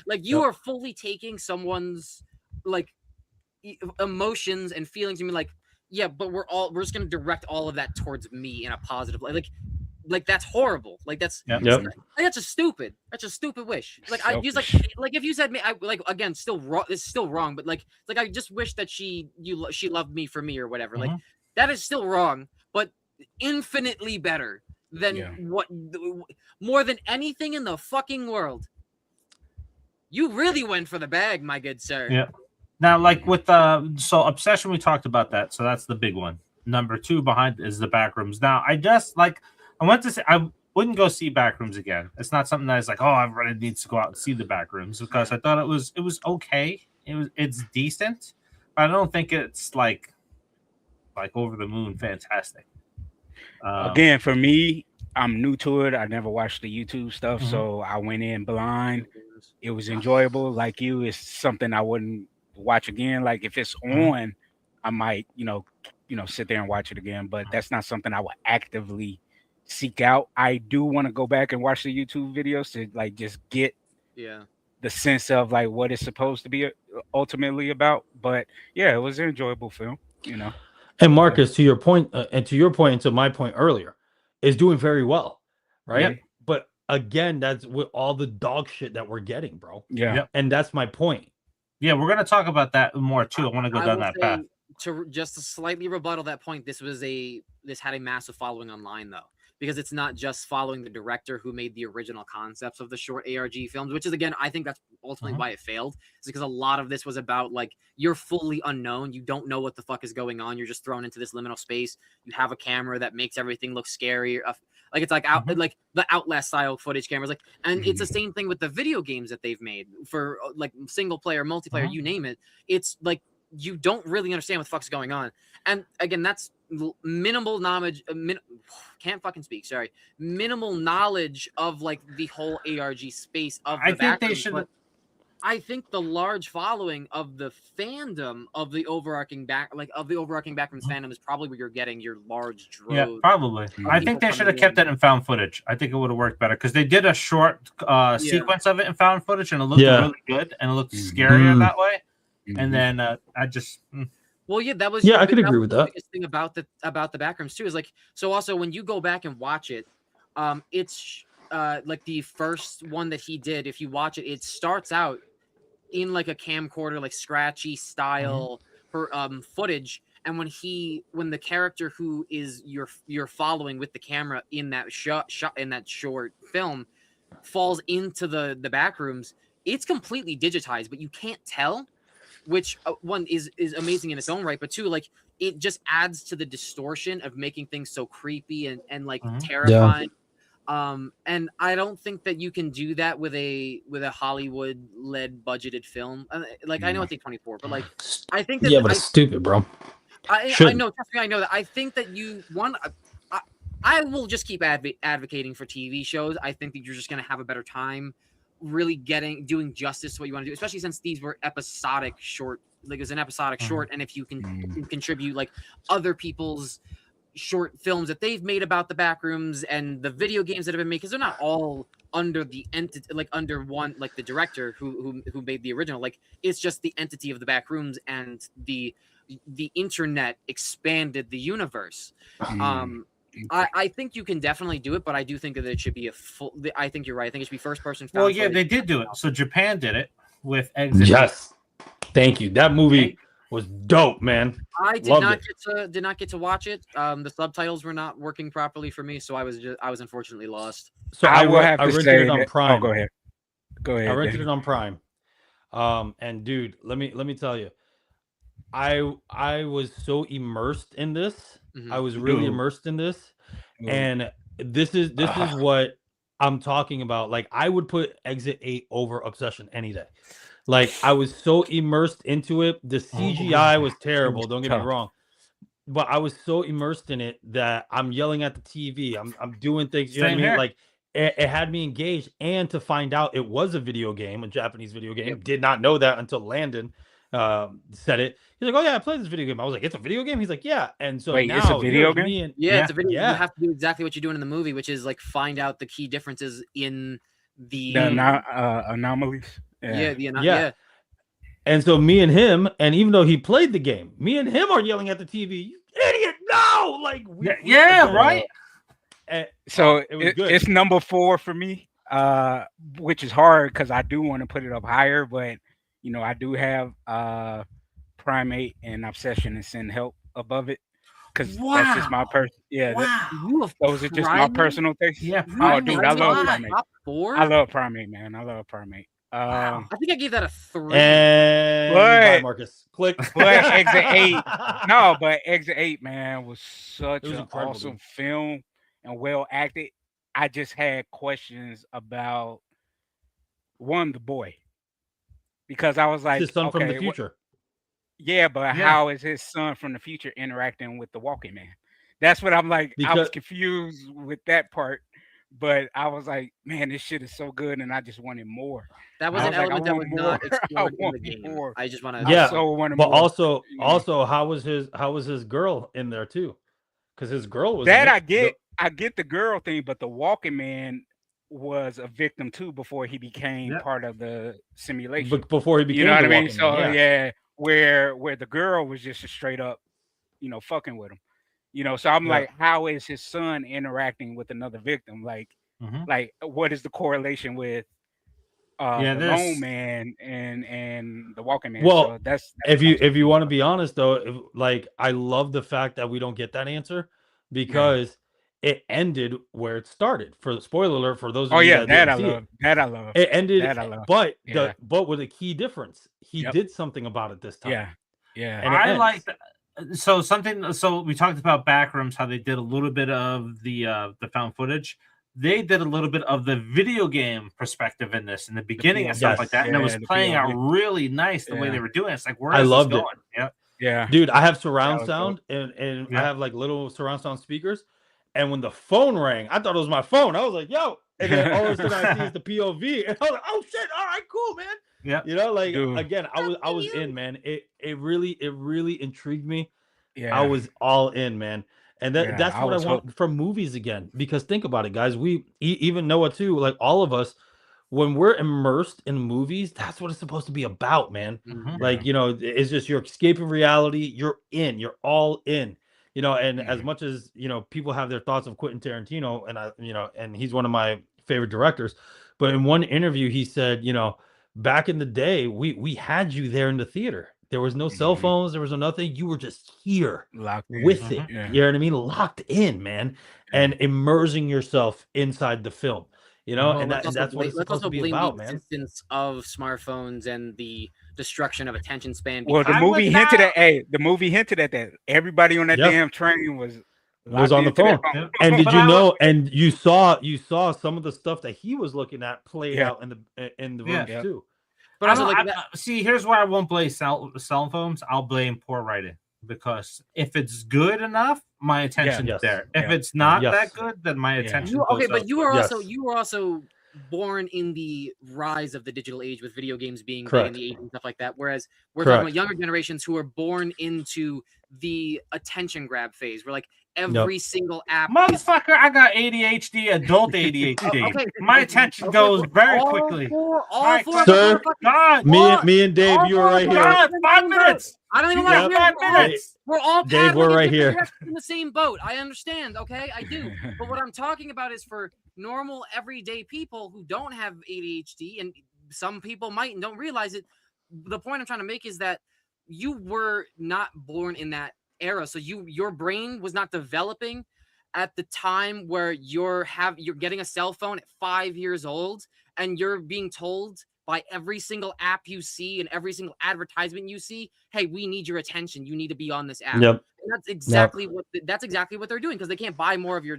Like, you are fully taking someone's like emotions and feelings and be like, yeah, but we're just gonna direct all of that towards me in a positive way. Like that's horrible. Like that's that's a stupid wish. Like I use like if you said me, I like, again, still wrong. It's still wrong, but like it's like I just wish that she loved me for me or whatever. Like that is still wrong, but infinitely better than what more than anything in the fucking world. You really went for the bag, my good sir. Yeah. Now, like with so Obsession, we talked about that, so that's the big one. Number two behind is the Backrooms. Now, I just like I went to say I wouldn't go see Backrooms again. It's not something that is like, oh, everybody needs to go out and see the Backrooms, because I thought it was okay. It's decent, but I don't think it's like over the moon fantastic. Again, for me, I'm new to it. I never watched the YouTube stuff, so I went in blind. It was enjoyable. Like you, it's something I wouldn't watch again. Like if it's on, I might, sit there and watch it again. But that's not something I would actively seek out. I do want to go back and watch the YouTube videos to like just get the sense of like what it's supposed to be ultimately about. But yeah, it was an enjoyable film. And Marcus, to your point, and to my point earlier, is doing very well, right? Yep. But again, that's with all the dog shit that we're getting, bro. Yeah. Yep. And that's my point. Yeah, we're gonna talk about that more too. I want to go down that path. To just slightly rebuttal that point, this had a massive following online, though, because it's not just following the director who made the original concepts of the short ARG films, which is, again, I think that's ultimately why it failed. It's because a lot of this was about like you're fully unknown, you don't know what the fuck is going on, you're just thrown into this liminal space. You have a camera that makes everything look scary, like it's like like the Outlast style footage cameras, like, and it's the same thing with the video games that they've made for like single player, multiplayer, you name it. It's like you don't really understand what the fuck's going on, and again, that's minimal knowledge. Can't fucking speak. Sorry, minimal knowledge of like the whole ARG space of. I think they should. I think the large following of the fandom of the overarching Backrooms fandom is probably where you're getting your large drove. Yeah, probably. I think they should have kept it in found footage. I think it would have worked better because they did a short sequence of it in found footage, and it looked really good and it looked scarier that way. And then I just. Well, yeah, that was. Yeah, I could agree with that. The biggest thing about the Backrooms too is like, so also when you go back and watch it, it's like the first one that he did. If you watch it, it starts out in like a camcorder, like scratchy style footage, and when the character who is you're following with the camera in that shot in that short film falls into the Backrooms, it's completely digitized, but you can't tell. Which one is amazing in its own right, but two, like it just adds to the distortion of making things so creepy and like terrifying. And I don't think that you can do that with a Hollywood led budgeted film. Like I know it's A24, but like I think that but it's stupid, bro. I Shouldn't. know. Trust me, I know that. I think that I will just keep advocating for TV shows. I think that you're just going to have a better time really doing justice to what you want to do, especially since these were episodic short. Like, it was an episodic short, and if you can contribute like other people's short films that they've made about the Backrooms and the video games that have been made, because they're not all under the entity, like under one, like the director who made the original. Like, it's just the entity of the Backrooms, and the internet expanded the universe. I think you can definitely do it, but I do think that it should be a full. I think you're right. I think it should be first person. Well, yeah, they did do it. So Japan did it with Exit. Yes, thank you. That movie was dope, man. I did not get to watch it. The subtitles were not working properly for me, so I was unfortunately lost. So I rented it on that, Prime. Oh, go ahead. I rented it on Prime. And dude, let me tell you, I was so immersed in this. I was really immersed in this, and this is what I'm talking about. Like, I would put Exit 8 over Obsession any day. Like, I was so immersed into it. The CGI was terrible. Don't get me wrong, but I was so immersed in it that I'm yelling at the TV. I'm doing things. You know what I mean? Like, it had me engaged. And to find out it was a video game, a Japanese video game, did not know that until Landon said it. He's like, "Oh yeah, I played this video game." I was like, "It's a video game?" He's like, "Yeah." And so now it's a video game. It's a video. You have to do exactly what you're doing in the movie, which is like find out the key differences in the anomalies. Yeah. And so me and him, and even though he played the game, me and him are yelling at the TV, "You idiot! No!" Like, right. So it was good. It's number 4 for me, which is hard because I do want to put it up higher, but you know, I do have Primate and Obsession and Send Help above it because that's just my those are just my personal taste. Yeah, dude, I love Primate. Top 4? I love Primate, man. I love Primate. I think I gave that a 3. And bye, Marcus. Click. But Exit 8, no, but Exit 8, man, was such an awesome film and well acted. I just had questions about the boy, because I was like, his son from the future. But how is his son from the future interacting with the Walking Man? That's what I'm like. I was confused with that part. But I was like, man, this shit is so good, and I just wanted more. That was an element that was not explored in the game. I just want to. Yeah, but also, how was his girl in there too? Because his girl was that. I get the girl thing, but the Walking Man was a victim too before he became part of the simulation. But before he became, you know what I mean? So where the girl was just a straight up, fucking with him. So I'm like, how is his son interacting with another victim? Like, what is the correlation with the Lone Man and the Walking Man? Well, so that's if you want to be honest though, I love the fact that we don't get that answer because it ended where it started. For the spoiler alert for those of you that I love. It ended, but with a key difference, he did something about it this time. Yeah. And I like that. So we talked about Backrooms, how they did a little bit of the found footage. They did a little bit of the video game perspective in this in the beginning and stuff like that, and it was playing out really nice the way they were doing it. It's like, where is this going? Yeah, dude, I have surround sound and I have like little surround sound speakers, and when the phone rang, I thought it was my phone. I was like, "Yo!" And then all of a sudden I see it's the POV, and I was like, "Oh shit! All right, cool, man." Yeah, dude. Again, I was in, man. It really intrigued me. Yeah, I was all in, man. And that's what I want from movies again. Because think about it, guys. We even Noah too, like all of us, when we're immersed in movies, that's what it's supposed to be about, man. Like, it's just you're escaping reality. You're in. You're all in. And as much as people have their thoughts of Quentin Tarantino, and and he's one of my favorite directors, but in one interview he said, back in the day, we had you there in the theater. There was no cell phones. There was no nothing. You were just here with it. You know what I mean? Locked in, man, and immersing yourself inside the film. And that's what it's supposed to be about, man. The existence of smartphones and the destruction of attention span. Well, the movie hinted at that. Everybody on that damn train was on the phone. And did you know? And you saw some of the stuff that he was looking at played out in the rooms too. But see, here's where I won't blame cell phones. I'll blame poor writing. because if it's good enough, my attention's Yes. there. If Yeah. it's not Yes. that good, then my attention You, okay, goes but up. you were also Yes. you were also born in the rise of the digital age with video games being big in Correct. the 80s and stuff like that. Whereas we're Correct. talking about younger generations who are born into the attention grab phase. Where like every single app is Motherfucker, I got ADHD, adult ADHD. okay. My attention Okay, goes but very all quickly. four My Sir, motherfucking- God, Me and Dave, you were right here. God, 5 minutes. I don't even You got want to hear 5 minutes. We're all Dave, we're paddling in right different here. directions in the same boat. I understand, okay? I do. But what I'm talking about is for normal, everyday people who don't have ADHD, and some people might and don't realize it. The point I'm trying to make is that you were not born in that era, so your brain was not developing at the time where you're getting a cell phone at 5 years old, and you're being told by every single app you see and every single advertisement you see, hey, we need your attention. You need to be on this app. Yep. And that's exactly what they're doing, because they can't buy more of your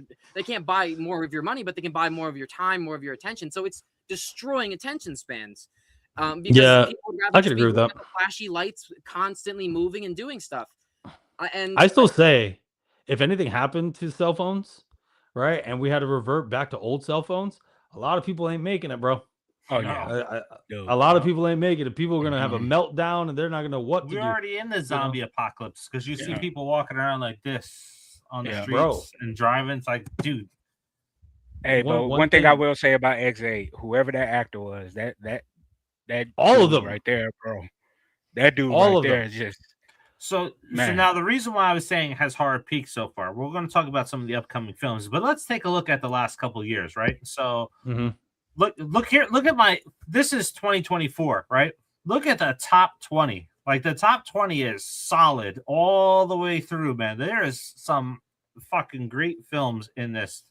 money, but they can buy more of your time, more of your attention. So it's destroying attention spans. Because Yeah, people would rather I just could be agree with looking that. at the flashy lights constantly moving and doing stuff. And I still say, if anything happened to cell phones, right, and we had to revert back to old cell phones, a lot of people ain't making it, bro. Oh No. yeah. A lot of people ain't making it. People are gonna have a meltdown, and they're not gonna know what to We're do. already in the zombie apocalypse because you see Yeah. people walking around like this on the Yeah. streets Bro. and driving. It's like, dude, Hey, One- but one one thing I thing- will say about X8, whoever that actor was, that All of dude them. right there, bro. That dude All right of there them. is just So Man. now the reason why I was saying it has horror peaks so far, we're going to talk about some of the upcoming films, but let's take a look at the last couple of years, right? So Mhm. look here, look at this is 2024, right? Look at the top 20. Like the top 20 is solid all the way through, man. There is some fucking great films in this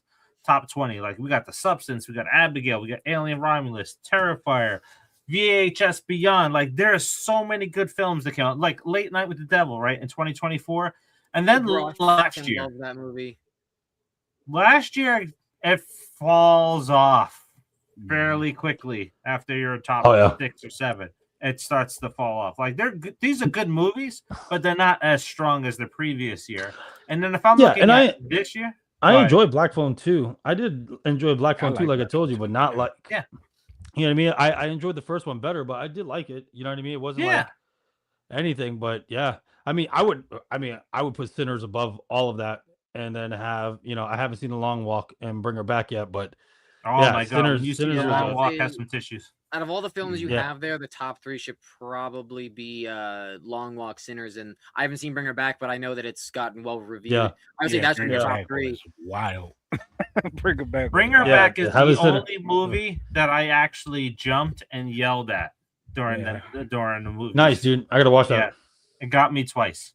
top 20. Like we got The Substance, we got Abigail, we got Alien Romulus, Terrifier, VHS Beyond. Like there are so many good films that came out, like Late Night with the Devil, right, in 2024. And then Bro, I last fucking year love that movie. it falls off fairly quickly after your top Oh, yeah. 6 or 7. It starts to fall off. Like these are good movies, but they're not as strong as the previous year. And then if I'm Yeah, looking and at this year, I Go ahead. enjoyed Black Phone too. I did enjoy Black Phone I too, like like I told you, but not like Yeah. You know what I mean? I enjoyed the first one better, but I did like it. You know what I mean? It wasn't Yeah. like anything, but yeah. I mean, I would put Sinners above all of that, and then have I haven't seen The Long Walk and Bring Her Back yet, but oh yeah, my god, Sinners- when you see Sinners The was Long a- Walk, has some tissues. Out of all the films you Yeah. have there, the top 3 should probably be Long Walk, Sinners, and I haven't seen Bring Her Back, but I know that it's gotten well reviewed. Yeah. I would say that's Bring your Her top Back 3. was wild. Bring Her Back. Bring was Her Yeah, Back is have the a Sinner- only movie that I actually jumped and yelled at during Yeah. the movie. nice, dude. I gotta watch that. Yeah, it got me twice.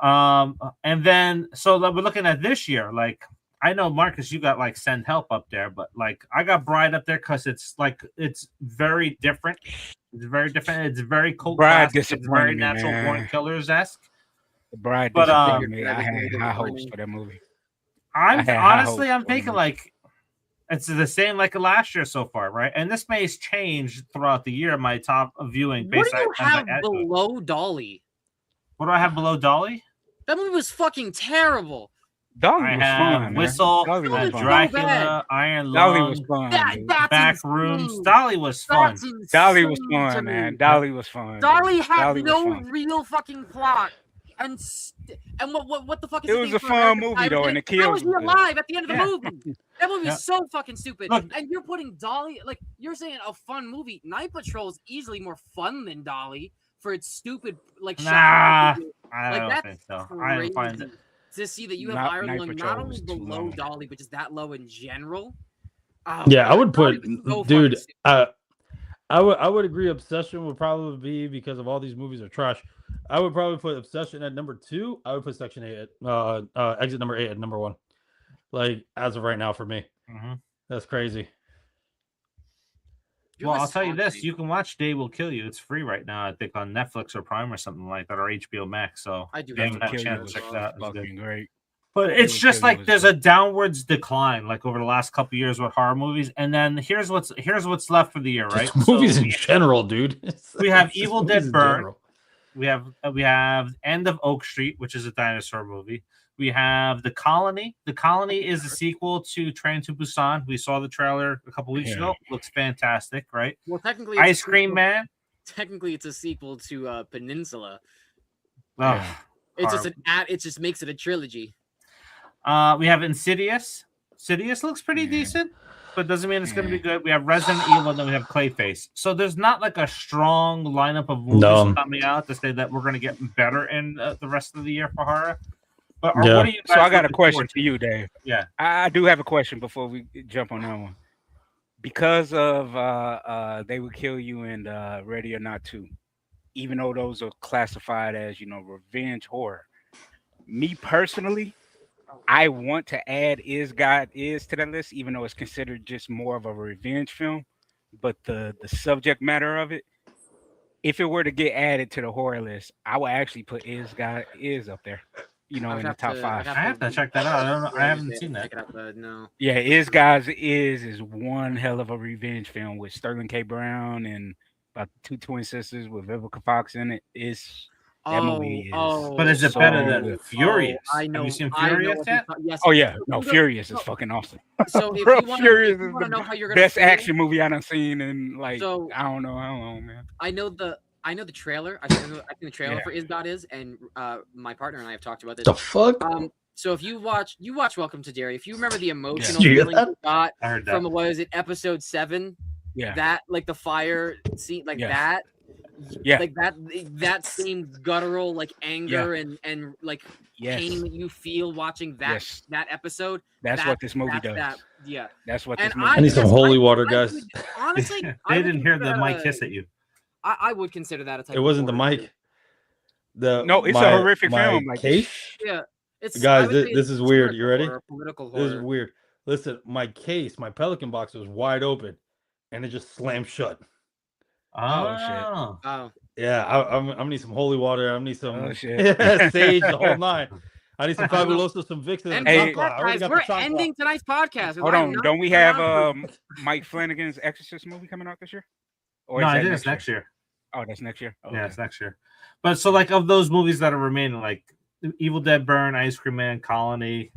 And then so we're looking at this year. Like I know Marcus, you got like Send Help up there, but like I got Bride up there because it's very different. It's very different. It's very cult Bride classic. It's very disappointed me, Natural Born man. Killers esque. The Bride But, disappointed me. that I was had really high hopes disappointing. for that movie. I'm I had high honestly, hopes I'm for the thinking movie. like it's the same like last year so far, right? And this may change throughout the year. My top viewing What based do you on as I have add to it. below Dolly? What do I have below Dolly? That movie was fucking terrible. Dolly I was have fun, man. Whistle, Dolly was Dolly fun. Dracula, bad. Iron Dolly Lung, was fun. That, dude. that's Backrooms. insane. Dolly was fun. That's Dolly was insane to fun, man. me. Dolly was fun. Dolly dude. had Dolly was no fun. real fucking plot. And what the fuck is It his was name a for fun American movie, Pie? though, and the How kills was he was good. alive at the end of the Yeah. movie? That movie Yeah. is so fucking stupid. Look. And you're putting Dolly, like, you're saying a fun movie. Night Patrol is easily more fun than Dolly for its stupid, like, Nah, shot. I Like, don't that's think so. crazy. I didn't find it. To see that you have Night Ireland Patrol not only was too below long. Dolly, but just that low in general. Oh, Yeah, I man, would Dolly put, was so fucking dude. stupid. I would agree. Obsession would probably be because of all these movies are trash. I would probably put Obsession at number 2. I would put Section 8 at Exit number 8 at number 1. Like as of right now for me, Mhm. that's crazy. You Well, have a I'll tell you song this: name. you can watch "Day Will Kill You." It's free right now, I think, on Netflix or Prime or something like that, or HBO Max. So I do if you have haven't to had a watch chance that to check as it well. out. It's good. Fucking great. But Day it's Will just Kill You like was there's good. a downwards decline, like over the last couple years with horror movies. And then here's what's left for the year, right? Just movies So in general, dude. we have It's just Evil movies Dead in Burn. general. We have End of Oak Street, which is a dinosaur movie. We have The Colony. The Colony is a sequel to Train to Busan. We saw the trailer a couple weeks ago. Looks fantastic, right? Well, technically, Ice Cream Man. Technically, it's a sequel to Peninsula. Oh, It's just it just makes it a trilogy. we have Insidious. Insidious looks pretty decent, but doesn't mean it's going to be good. We have Resident Evil, and then we have Clayface. So there's not like a strong lineup of movies coming out to say that we're going to get better in the rest of the year for horror. But what are you guys so I got a looking question forward for you, Dave. Yeah, I do have a question before we jump on that one. Because of They Would Kill You and Ready or Not 2, even though those are classified as, revenge horror, me personally, I want to add Is God Is to that list, even though it's considered just more of a revenge film. But the subject matter of it, if it were to get added to the horror list, I would actually put Is God Is up there. In the top 5. I have to check that out. I don't know. I haven't seen that. No. Yeah, Is God Is one hell of a revenge film with Sterling K. Brown and about 2 twin sisters with Vivica Fox in it. That movie is. But is it better than good. Furious? I know. Have you seen Furious yet? Yes. Oh yeah, no, Furious is fucking awesome. So if Bro, you want Furious to is know how you're the gonna best action movie I done seen in I don't know, man. I know the trailer. I think the trailer for Is God Is, and my partner and I have talked about this. The fuck? So if you watch Welcome to Derry, if you remember the emotional feeling you got from episode 7, that like the fire scene, that. Yeah, like that same guttural anger and pain that you feel watching that episode. That's what this movie does. That's what this movie. I need some holy water, guys. Honestly, they didn't hear the mic hiss at you. I would consider that a type. It wasn't the mic. No, it's a horrific film. Case. Yeah, it's guys. This is weird. You ready? Political horror. This is weird. Listen, my Pelican box was wide open, and it just slammed shut. Oh shit! Oh yeah, I'm gonna need some holy water. I'm gonna need some sage, the whole 9. I need some Fabuloso, some Vicks, and hey, guys, we're ending tonight's podcast. Hold on, don't we have Mike Flanagan's Exorcist movie coming out this year? Or no, I think it's next year. Oh, that's next year. Yeah, it's next year. But so of those movies that are remaining, Evil Dead Burn, Ice Cream Man, Colony,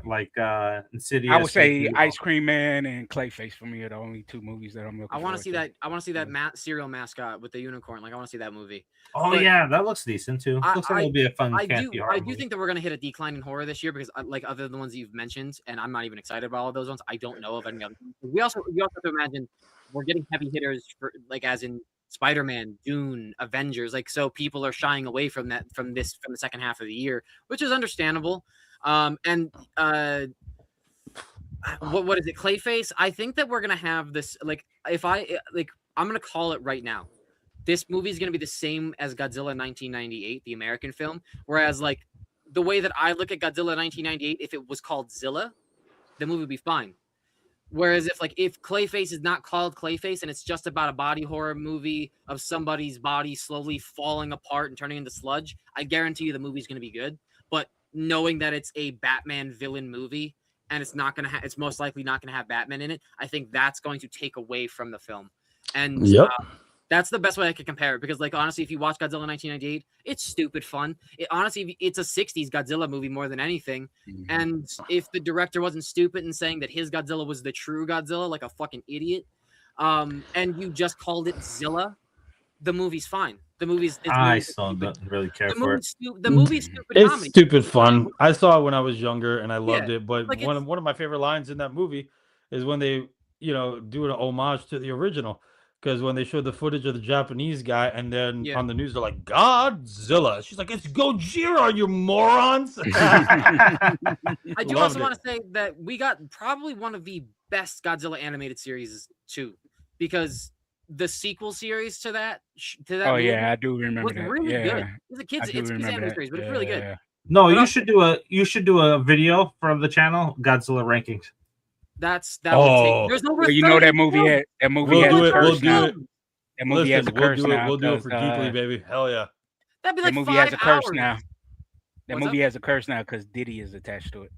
Insidious. I would say Ice Cream Man and Clayface for me are the only 2 movies that I'm looking. I want to see that. I want to see that cereal mascot with the unicorn. I want to see that movie. Oh yeah, that looks decent too. Looks like it'll be a fun. I do think that we're gonna hit a decline in horror this year because other than the ones that you've mentioned, and I'm not even excited about all of those ones. I don't know of any other. We also have to imagine we're getting heavy hitters for as in Spider-Man, Dune, Avengers, so people are shying away from the second half of the year, which is understandable. What is it? Clayface. I think that we're gonna have this. I'm gonna call it right now. This movie is gonna be the same as Godzilla 1998, the American film. Whereas the way that I look at Godzilla 1998, if it was called Zilla, the movie would be fine. Whereas if Clayface is not called Clayface and it's just about a body horror movie of somebody's body slowly falling apart and turning into sludge, I guarantee you the movie's going to be good. But knowing that it's a Batman villain movie and it's most likely not going to have Batman in it, I think that's going to take away from the film. And that's the best way I could compare it because, honestly, if you watch Godzilla 1998, it's stupid fun. It's a 60s Godzilla movie more than anything. Mm-hmm. And if the director wasn't stupid in saying that his Godzilla was the true Godzilla, like a fucking idiot, and you just called it Zilla, the movie's fine. The movie's. I still don't really care for it. The movie's stupid. It's comedy. Stupid fun. I saw it when I was younger and I loved it. But one of my favorite lines in that movie is when they, do an homage to the original. Because when they showed the footage of the Japanese guy, and then on the news, they're like, Godzilla. She's like, it's Gojira, you morons. I do also want to say that we got probably one of the best Godzilla animated series, too. Because the sequel series to that movie I do remember was that. really good. It's a kids animated series, but it's really good. No, you should do a video from the channel, Godzilla rankings. That would take. There's no. That movie has a curse now. That movie has a curse now. We'll do it for Geekly, baby. Hell yeah. That'd be like 5 hours. That movie has a curse now. That movie has a curse now because Diddy is attached to it.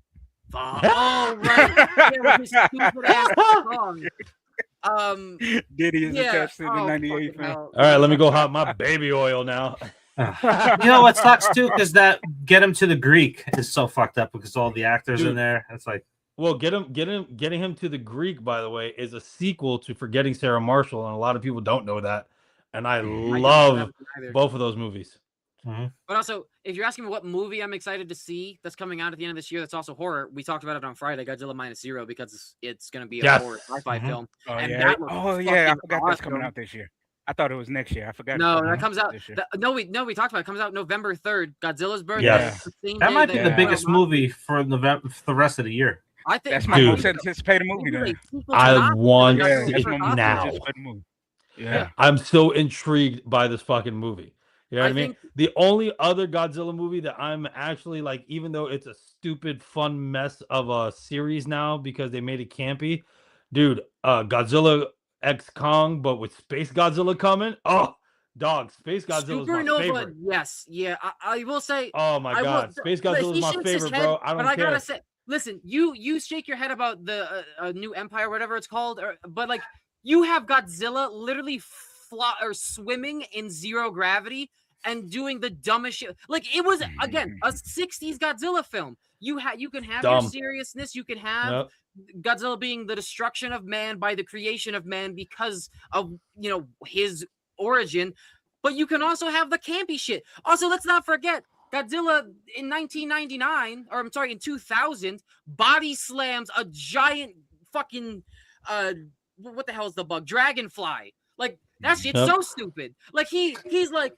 Oh right. Yeah, with his stupid ass song. Diddy is attached to the 98 film. All right, let me go hot my baby oil now. You know what sucks too, because that Get Him to the Greek is so fucked up because all the actors in Dude. there. It's like, Well, getting him to the Greek, by the way, is a sequel to Forgetting Sarah Marshall, and a lot of people don't know that. And I I don't know love that either. both of those movies. mhm. But also, if you're asking me what movie I'm excited to see that's coming out at the end of this year that's also horror, we talked about it on Friday, Godzilla Minus Zero, because it's going to be a Yes. horror sci-fi Mhm. film. Oh And yeah. that looks Oh yeah. I fucking forgot that's coming awesome. out this year. I thought it was next year. I forgot. No, it's that comes out. this year. No, we talked about it. It comes out November 3rd. Godzilla's birthday. Yes. The same That day might be the Yeah. biggest movie for November for the rest of the year. I think That's my Dude. most anticipated movie. Maybe Then. a sequel to I Nazi, want like Yeah, Godzilla it that's for my Nazi. most now. anticipated movie. Yeah. I'm so intrigued by this fucking movie. You know what I mean? think- The only other Godzilla movie that I'm actually like, even though it's a stupid, fun mess of a series now because they made it campy, dude, Godzilla X Kong, but with Space Godzilla coming, oh, dog, Space Godzilla is my Supernova, favorite. yes, yeah. I will say, Oh my I will- god, Space but Godzilla he is my shakes his favorite, head, bro. I don't but I care. gotta say, listen, you shake your head about the new Empire, whatever it's called, but like you have Godzilla literally swimming in zero gravity and doing the dumbest shit. Like it was again a '60s Godzilla film. You can have your Dumb. seriousness. You can have Yep. Godzilla being the destruction of man by the creation of man because of his origin, but you can also have the campy shit. Also, let's not forget Godzilla in 1999, or I'm sorry, in 2000, body slams a giant fucking what the hell is the bug? Dragonfly. Like that shit's Yep. so stupid. Like he's like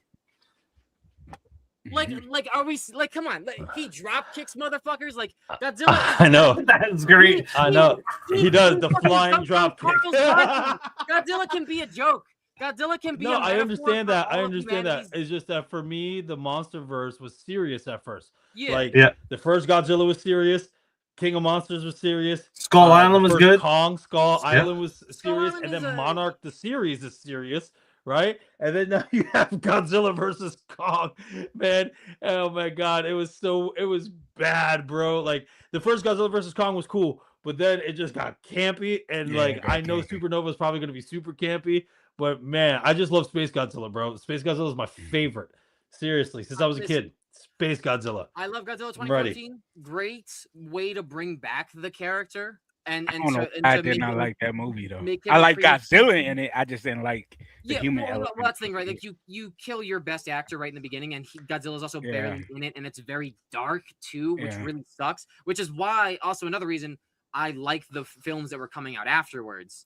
are we like come on, like, he drop kicks motherfuckers like Godzilla is, I know. That's great. I know. He does the fucking flying comes drop from kick. Carl's Body. Godzilla can be a joke. Godzilla can be No, a I metaphor understand for that. I all of understand that. humanity's- It's just that for me, the MonsterVerse was serious at first. Yeah. Like Yeah. the first Godzilla was serious. King of Monsters was serious. Skull the Island was first good. Skull Yep. Island was serious, Island and is then a- Monarch the series is serious, right? And then now you have Godzilla versus Kong, man. Oh my god, it was bad, bro. Like the first Godzilla versus Kong was cool, but then it just got campy, and Yeah, it like got I know campy. Supernova is probably going to be super campy, but man, I just love Space Godzilla, bro. Space Godzilla is my favorite. Seriously, since I was a kid, Space Godzilla. I love Godzilla I'm ready. 2014. Great way to bring back the character and I don't know. and I to did make not him- like that movie though. make him I like appreciate- Godzilla in it. I just didn't like the Yeah, human well, element. that's the thing, right? Like you kill your best actor right in the beginning, and Godzilla's also Yeah. barely in it, and it's very dark too, which Yeah. really sucks. Which is why also another reason I like the films that were coming out afterwards.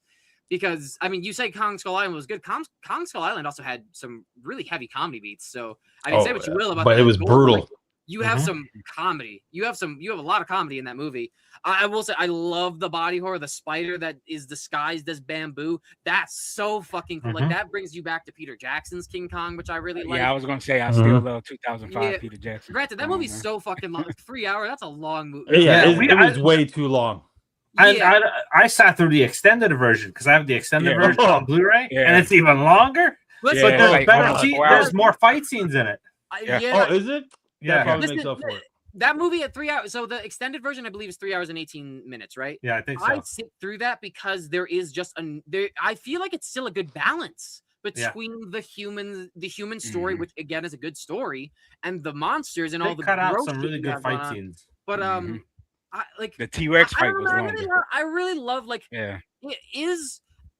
Because I mean, you say Kong Skull Island was good. Kong Skull Island also had some really heavy comedy beats. So I mean, say what you will about, but the it was gore, brutal. like, you have Mhm. some comedy. You have a lot of comedy in that movie. I will say I love the body horror, the spider that is disguised as bamboo. That's so fucking cool. Like Mhm. that brings you back to Peter Jackson's King Kong, which I really like. Yeah, I was gonna say I Mhm. still love 2005 Yeah. Peter Jackson. Granted, that Come on, movie's man. so fucking long. 3 hours. That's a long movie. Yeah, Yeah, it was way too long. Yeah. I sat through the extended version because I have the extended Yeah. version on Blu-ray, Yeah. and it's even longer. Listen, Yeah, But there's like better. almost 4 There's hours. more fight scenes in it. Yeah. yeah, Oh, is it? That Yeah, probably Listen, makes up for it. that movie at 3 hours. So the extended version, I believe, is 3 hours and 18 minutes, right? yeah, I think so. I sit through that because there is just there. I feel like it's still a good balance Yeah. between the human story, Mhm. which again is a good story, and the monsters and all They the cut out gross some shit really you good got going fight on. scenes. But Mhm. I like The T-Rex I fight don't was know. longer. I really love like Yeah.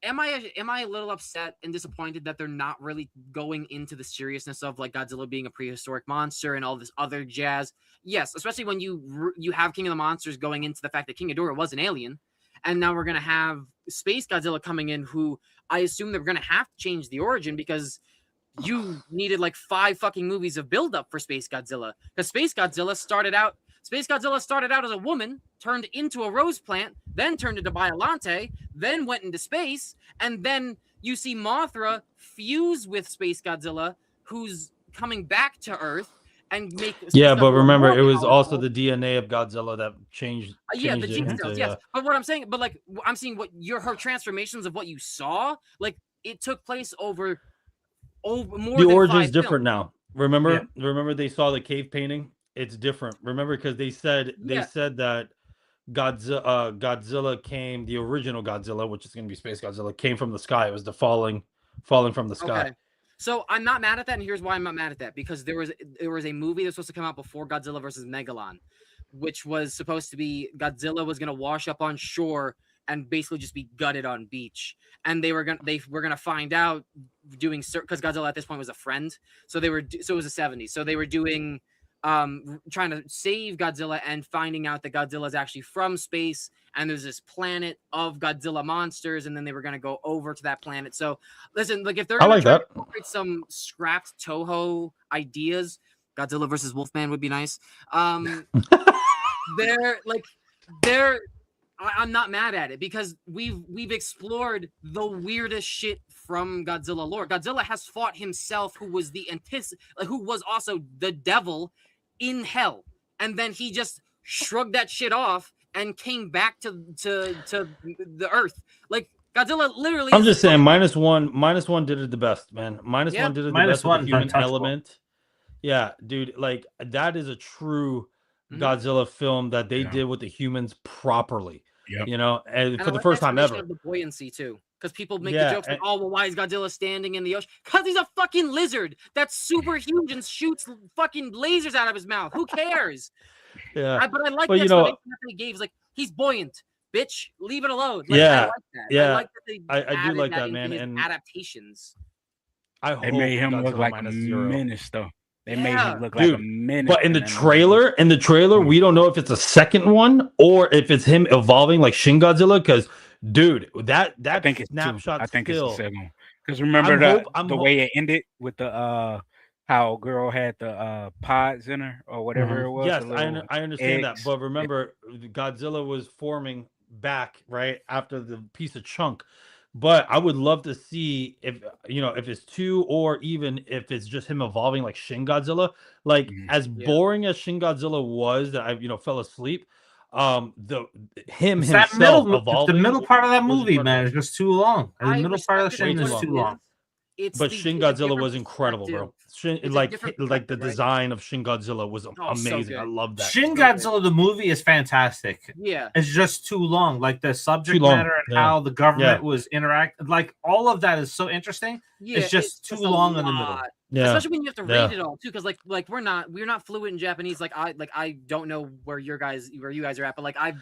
am I a little upset and disappointed that they're not really going into the seriousness of like Godzilla being a prehistoric monster and all this other jazz? Yes, especially when you have King of the Monsters going into the fact that King Ghidorah was an alien, and now we're gonna have Space Godzilla coming in, who I assume they're gonna have to change the origin because you needed like 5 fucking movies of buildup for Space Godzilla, because Space Godzilla started out as a woman, turned into a rose plant, then turned into Biollante, then went into space, and then you see Mothra fuse with Space Godzilla, who's coming back to Earth and make. Space Yeah, but Godzilla remember, more it was also powerful. the DNA of Godzilla that changed. Yeah, the changed it gene into, cells, yes. But what I'm saying, I'm seeing what her transformations of what you saw, like it took place over more the than origin's 5 different films. now. Remember they saw the cave painting. It's different. Remember, because they said Yeah. that Godzilla came, the original Godzilla, which is going to be Space Godzilla, came from the sky. It was the falling from the sky. Okay. So I'm not mad at that, and here's why I'm not mad at that. Because there was a movie that was supposed to come out before Godzilla versus Megalon, which was supposed to be Godzilla was gonna wash up on shore and basically just be gutted on beach. And they were gonna find out doing because Godzilla at this point was a friend. So it was the 70s. So they were doing trying to save Godzilla and finding out that Godzilla is actually from space and there's this planet of Godzilla monsters, and then they were going to go over to that planet. So listen, like if they're going to try to incorporate some scrapped Toho ideas, Godzilla versus Wolfman would be nice. I'm not mad at it because we've explored the weirdest shit from Godzilla lore. Godzilla has fought himself, who was who was also the devil in hell, and then he just shrugged that shit off and came back to the earth. Like Godzilla literally. I'm just saying, -1 did it the best, man. -1 did it the best with the human element. Yeah, dude, like that is a true Godzilla film that they did with the humans properly. Yep. You know, and for I the like first time ever. Of the buoyancy too, because people make the jokes like, "Oh, well, why is Godzilla standing in the ocean?" Because he's a fucking lizard that's super huge and shoots fucking lasers out of his mouth. Who cares? Yeah, but I like that explanation that they gave. Like he's buoyant, bitch. Leave it alone. Like, yeah, I like that. yeah. I like that I do like that, man. And adaptations. They made him look like a menace, though. They made him look like a menace. But in the trailer, we don't know if it's a second one or if it's him evolving like Shin Godzilla. Because, dude, that I think it's snapshot. I think it's the second one. Because remember the way it ended with the how girl had the pods in her or whatever it was. Yes, I understand that. But remember, Godzilla was forming back right after the piece of chunk. But I would love to see if it's two or even if it's just him evolving like Shin Godzilla. Like as boring as Shin Godzilla was, that I fell asleep. Himself evolving. The middle part of that movie, man, is just too long. The middle part of the Shin is too long. But Shin Godzilla was incredible, bro. Like the design of Shin Godzilla was amazing. So I love that. Shin Godzilla, the movie, is fantastic. Yeah, it's just too long. Like the subject matter and how the government was interacting, like all of that is so interesting. Yeah, it's just too long in the middle. Yeah, especially when you have to read it all too, because like we're not fluent in Japanese. Like I don't know where you guys are at, but like I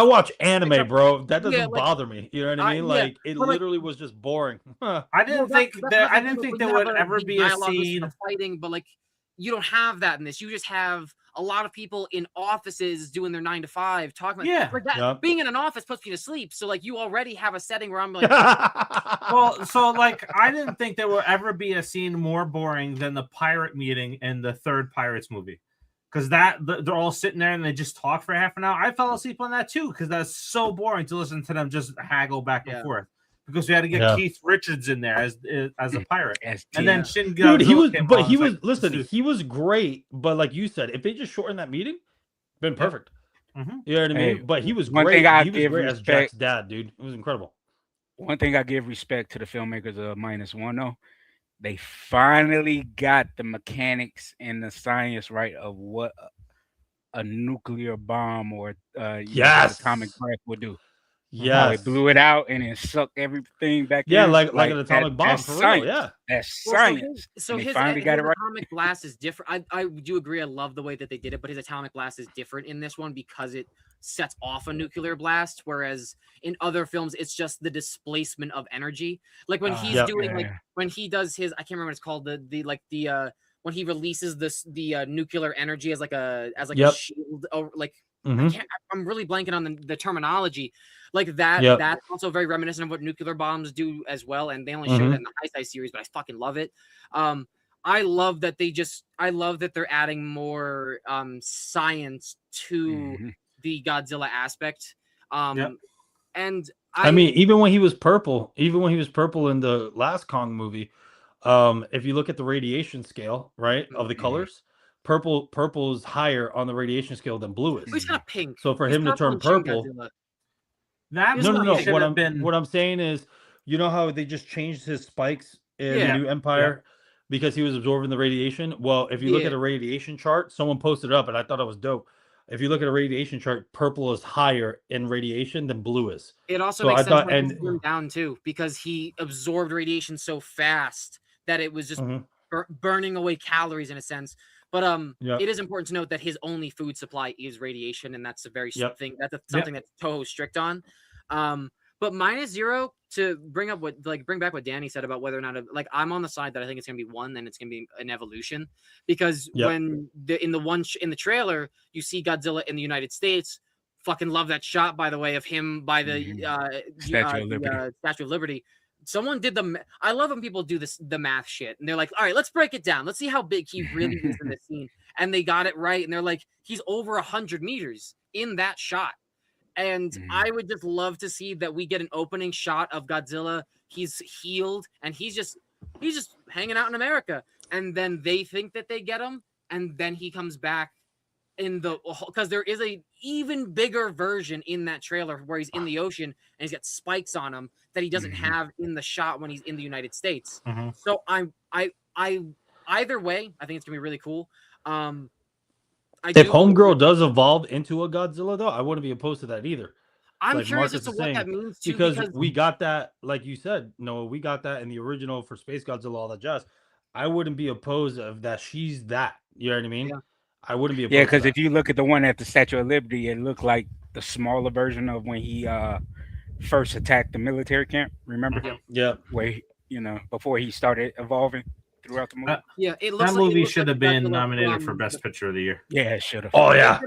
watch anime, bro. That doesn't bother me. You know what I mean? Like it literally was just boring. I didn't think there would ever be a scene of fighting, but like you don't have that in this. You just have a lot of people in offices doing their 9 to 5 talking like that. Being in an office puts me to sleep, so like you already have a setting where I'm like well, so like I didn't think there will ever be a scene more boring than the pirate meeting in the third Pirates movie, because they're all sitting there and they just talk for half an hour. I fell asleep on that too, because that's so boring to listen to them just haggle back and forth, because we had to get Keith Richards in there as a pirate. And then Shin Godzilla, he was great, but like you said, if they just shortened that meeting, been perfect. You know what I mean? But he was great. He was great as Jack's dad, dude. It was incredible. One thing I give respect to the filmmakers of -1 though, they finally got the mechanics and the science right of what a nuclear bomb or atomic breath would do. Yeah, they blew it out and it sucked everything back in. Yeah, like an atomic bomb for real. Yeah, that's science. So his atomic blast is different. I do agree. I love the way that they did it, but his atomic blast is different in this one because it sets off a nuclear blast, whereas in other films it's just the displacement of energy. Like when he's when he does his, I can't remember what it's called, when he releases the nuclear energy as a shield, or like I'm really blanking on the terminology. Like that, that's also very reminiscent of what nuclear bombs do as well. And they only show that in the Heisei series, but I fucking love it. I love that they're adding more science to the Godzilla aspect. And I mean, even when he was purple in the last Kong movie, if you look at the radiation scale, right, of the colors, purple is higher on the radiation scale than blue is. He's got pink. So for him to turn purple, what I'm saying is, you know how they just changed his spikes in the New Empire because he was absorbing the radiation. Well, if you look at a radiation chart, someone posted it up, and I thought it was dope. If you look at a radiation chart, purple is higher in radiation than blue is. It also makes sense when he slimmed down too, because he absorbed radiation so fast that it was just Mhm. burning away calories in a sense. But Yep. it is important to note that his only food supply is radiation, and that's a very Yep. thing. That's something that Toho strict on. But -0 to bring back what Danny said about whether or not I'm on the side that I think it's gonna be one, and it's gonna be an evolution because Yep. when in the trailer you see Godzilla in the United States. Fucking love that shot, by the way, of him by the Statue of Liberty. Statue of Liberty. Someone did I love when people do the math shit, and they're like, all right, let's break it down. Let's see how big he really is in this scene. And they got it right, and they're like, he's over 100 meters in that shot. And I would just love to see that we get an opening shot of Godzilla. He's healed, and he's just hanging out in America. And then they think that they get him, and then he comes back because there is a even bigger version in that trailer where he's in the ocean and he's got spikes on him that he doesn't have in the shot when he's in the United States. So I either way, I think it's gonna be really cool. If Homegirl does evolve into a Godzilla, though, I wouldn't be opposed to that either. I'm curious as to what that means too, because we got that, like you said, Noah, we got that in the original for Space Godzilla, all that jazz. I wouldn't be opposed of that. She's that. You know what I mean? Yeah. I wouldn't be opposed. Yeah, because if you look at the one at the Statue of Liberty, it looked like the smaller version of when he first attacked the military camp. Remember? Yeah. Where before he started evolving throughout the movie. That movie should have been nominated for Best Picture of the Year. Yeah, it should have. Oh yeah.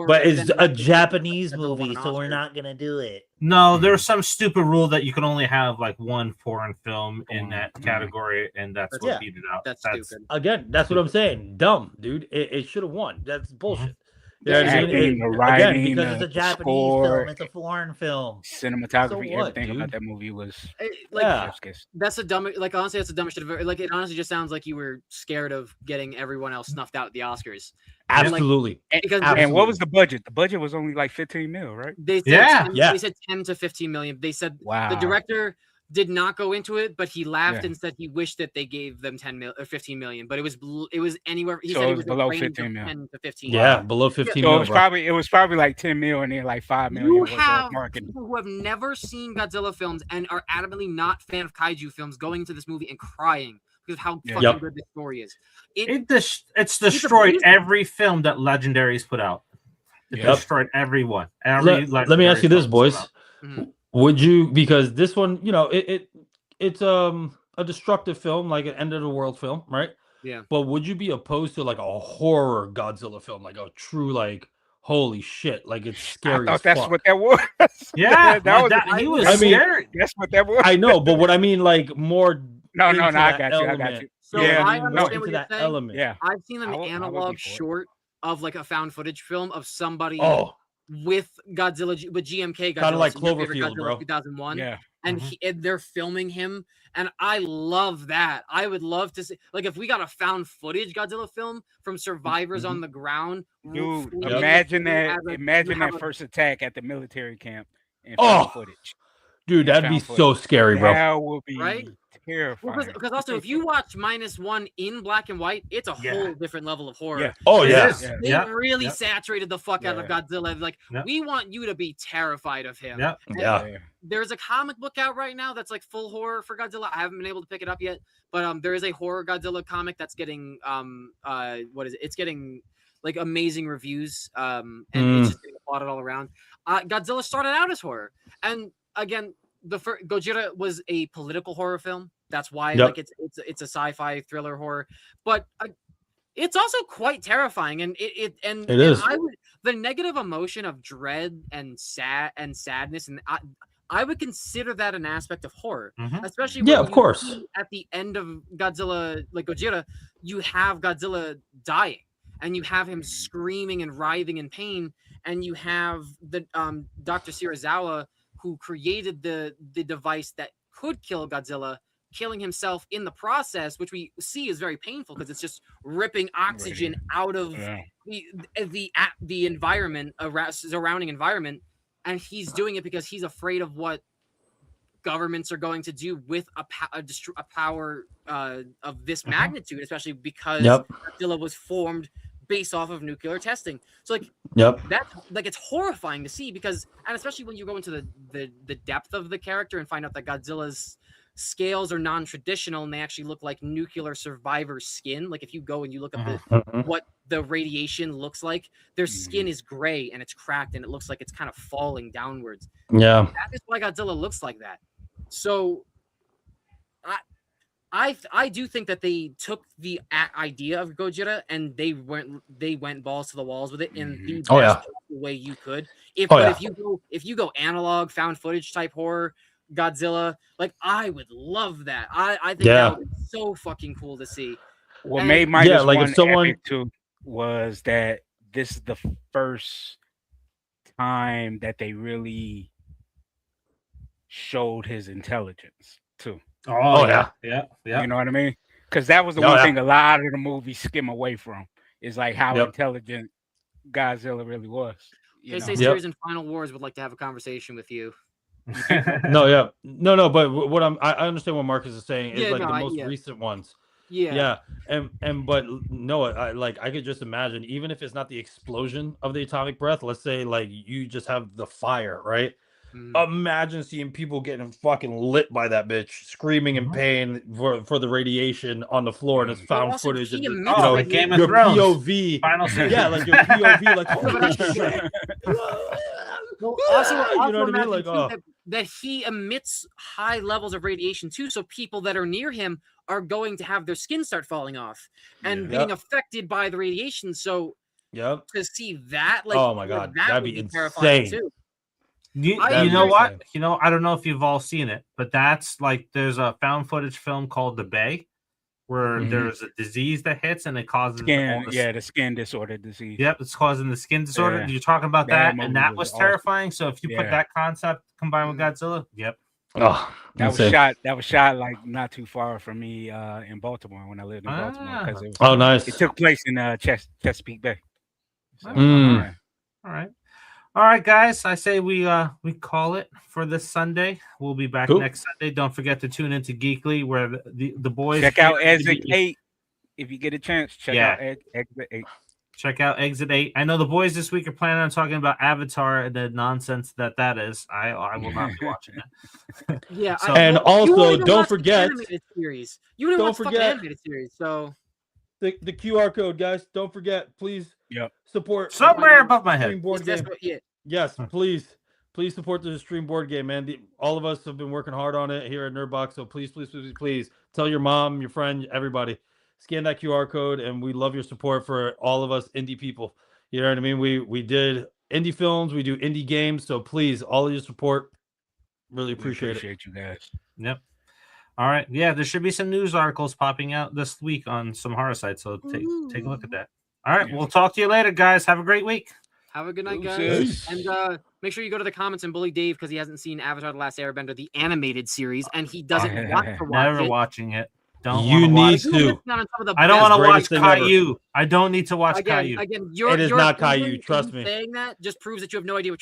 But it's a Japanese movie, so we're not gonna do it. No, there's some stupid rule that you can only have like one foreign film in that category, and that's what beat it out. That's stupid. Again, that's what I'm saying. Dumb, dude. It should have won. That's bullshit. Yeah, because it's a Japanese film, it's a foreign film. Cinematography, everything about that movie was that's the dumb. Honestly, that's the dumbest shit. It honestly just sounds like you were scared of getting everyone else snuffed out at the Oscars. Absolutely. And what was the budget? The budget was only like 15 mil, right? They said they said 10 to 15 million. They said the director did not go into it, but he laughed and said he wished that they gave them 10 or 15 million, but it was anywhere. He said it was below 15 mil. 10 to 15. Yeah, below 15 so mil. It was probably like 10 mil and then like 5 million. You have people who have never seen Godzilla films and are adamantly not fan of kaiju films going into this movie and crying because of how fucking good the story is. It's destroyed every film that Legendary's put out. It destroyed everyone. Let me ask you this, boys. Would you, because this one, it's a destructive film, like an end of the world film, right? Yeah. But would you be opposed to like a horror Godzilla film, like a true holy shit, like it's scary? I thought that's what that was. Yeah, he was scary. That's what that was. I know, but what I mean, like more. No, I got you. So I understand what you're saying. Element. Yeah, I've seen an analog short of like a found footage film of somebody with Godzilla, with GMK, kind of like Cloverfield, bro. 2001. Yeah, and they're filming him, and I love that. I would love to see, like, if we got a found footage Godzilla film from survivors on the ground. Dude, imagine that first attack at the military camp and found footage. Dude, that'd be so scary, bro. That would be terrifying. Because also, if you watch -1 in black and white, it's a whole different level of horror. Yeah. Oh yeah, they really saturated the fuck out of Godzilla. Like, we want you to be terrified of him. There's a comic book out right now that's like full horror for Godzilla. I haven't been able to pick it up yet, but there is a horror Godzilla comic that's getting what is it? It's getting like amazing reviews, and it's just getting applauded all around. Godzilla started out as horror, and again, the first Gojira was a political horror film. That's why it's a sci-fi thriller horror, but it's also quite terrifying. And it is. The negative emotion of dread and sadness, and I would consider that an aspect of horror, especially when of course. At the end of Godzilla, like Gojira, you have Godzilla dying, and you have him screaming and writhing in pain, and you have the Dr. Serizawa, who created the device that could kill Godzilla, killing himself in the process, which we see is very painful because it's just ripping oxygen out of the environment, surrounding environment, and he's doing it because he's afraid of what governments are going to do with a power of this magnitude, especially because Godzilla was formed based off of nuclear testing. So that's like, it's horrifying to see, because, and especially when you go into the depth of the character and find out that Godzilla's scales are non-traditional and they actually look like nuclear survivor skin. Like if you go and you look at what the radiation looks like, their skin is gray and it's cracked and it looks like it's kind of falling downwards. Yeah, that is why Godzilla looks like that. So I do think that they took the idea of Gojira and they went balls to the walls with it in the best way you could. If you go analog found footage type horror Godzilla, like I would love that. I think that would be so fucking cool to see. What made Minus One epic too was that this is the first time that they really showed his intelligence too. Oh yeah. You know what I mean? Because that was the one thing a lot of the movies skim away from is like how intelligent Godzilla really was. They say Series and Final Wars would like to have a conversation with you. No, but what I understand what Marcus is saying is the most recent ones. But no, I could just imagine, even if it's not the explosion of the atomic breath, let's say like you just have the fire, right? Imagine seeing people getting fucking lit by that bitch, screaming in pain for the radiation on the floor, and it's found footage of Game of your Thrones. POV. Like your POV, like holy shit. Also, you know what I mean? Like, that he emits high levels of radiation too, so people that are near him are going to have their skin start falling off and being affected by the radiation. So, to see that, like, oh my god, that'd be insane too. You know what? You know, I don't know if you've all seen it, but that's like there's a found footage film called The Bay, where there's a disease that hits and it causes the skin disorder disease. Yep, it's causing the skin disorder. You're talking about that, and that was terrifying. So if you put that concept combined with Godzilla, that was shot like not too far from me in Baltimore when I lived in Baltimore. Because nice. It took place in Chesapeake Bay. So, All right, guys. I say we call it for this Sunday. We'll be back next Sunday. Don't forget to tune into Geekly, where the boys check out Exit 8 if you get a chance. Check out Exit 8. Check out Exit 8. I know the boys this week are planning on talking about Avatar and the nonsense that is. I will not be watching it. And also don't forget animated series. You didn't watch the animated series, so the QR code, guys. Don't forget, please. Support somewhere above my head. Board game. Yes, please support the stream board game, man. All of us have been working hard on it here at Nerdbox, so please tell your mom, your friend, everybody. Scan that QR code, and we love your support for all of us indie people. You know what I mean? We did indie films, we do indie games, so please, all of your support, really appreciate you guys. Yep. All right. Yeah, there should be some news articles popping out this week on some horror sites, so take a look at that. All right, we'll talk to you later, guys. Have a great week. Have a good night, guys. And make sure you go to the comments and bully Dave because he hasn't seen Avatar: The Last Airbender, the animated series, and he doesn't want to watch Never it. watching it. You need to. I don't want to watch Caillou. I don't need to watch Caillou. Again, it is not Caillou. Trust me. Saying that just proves that you have no idea what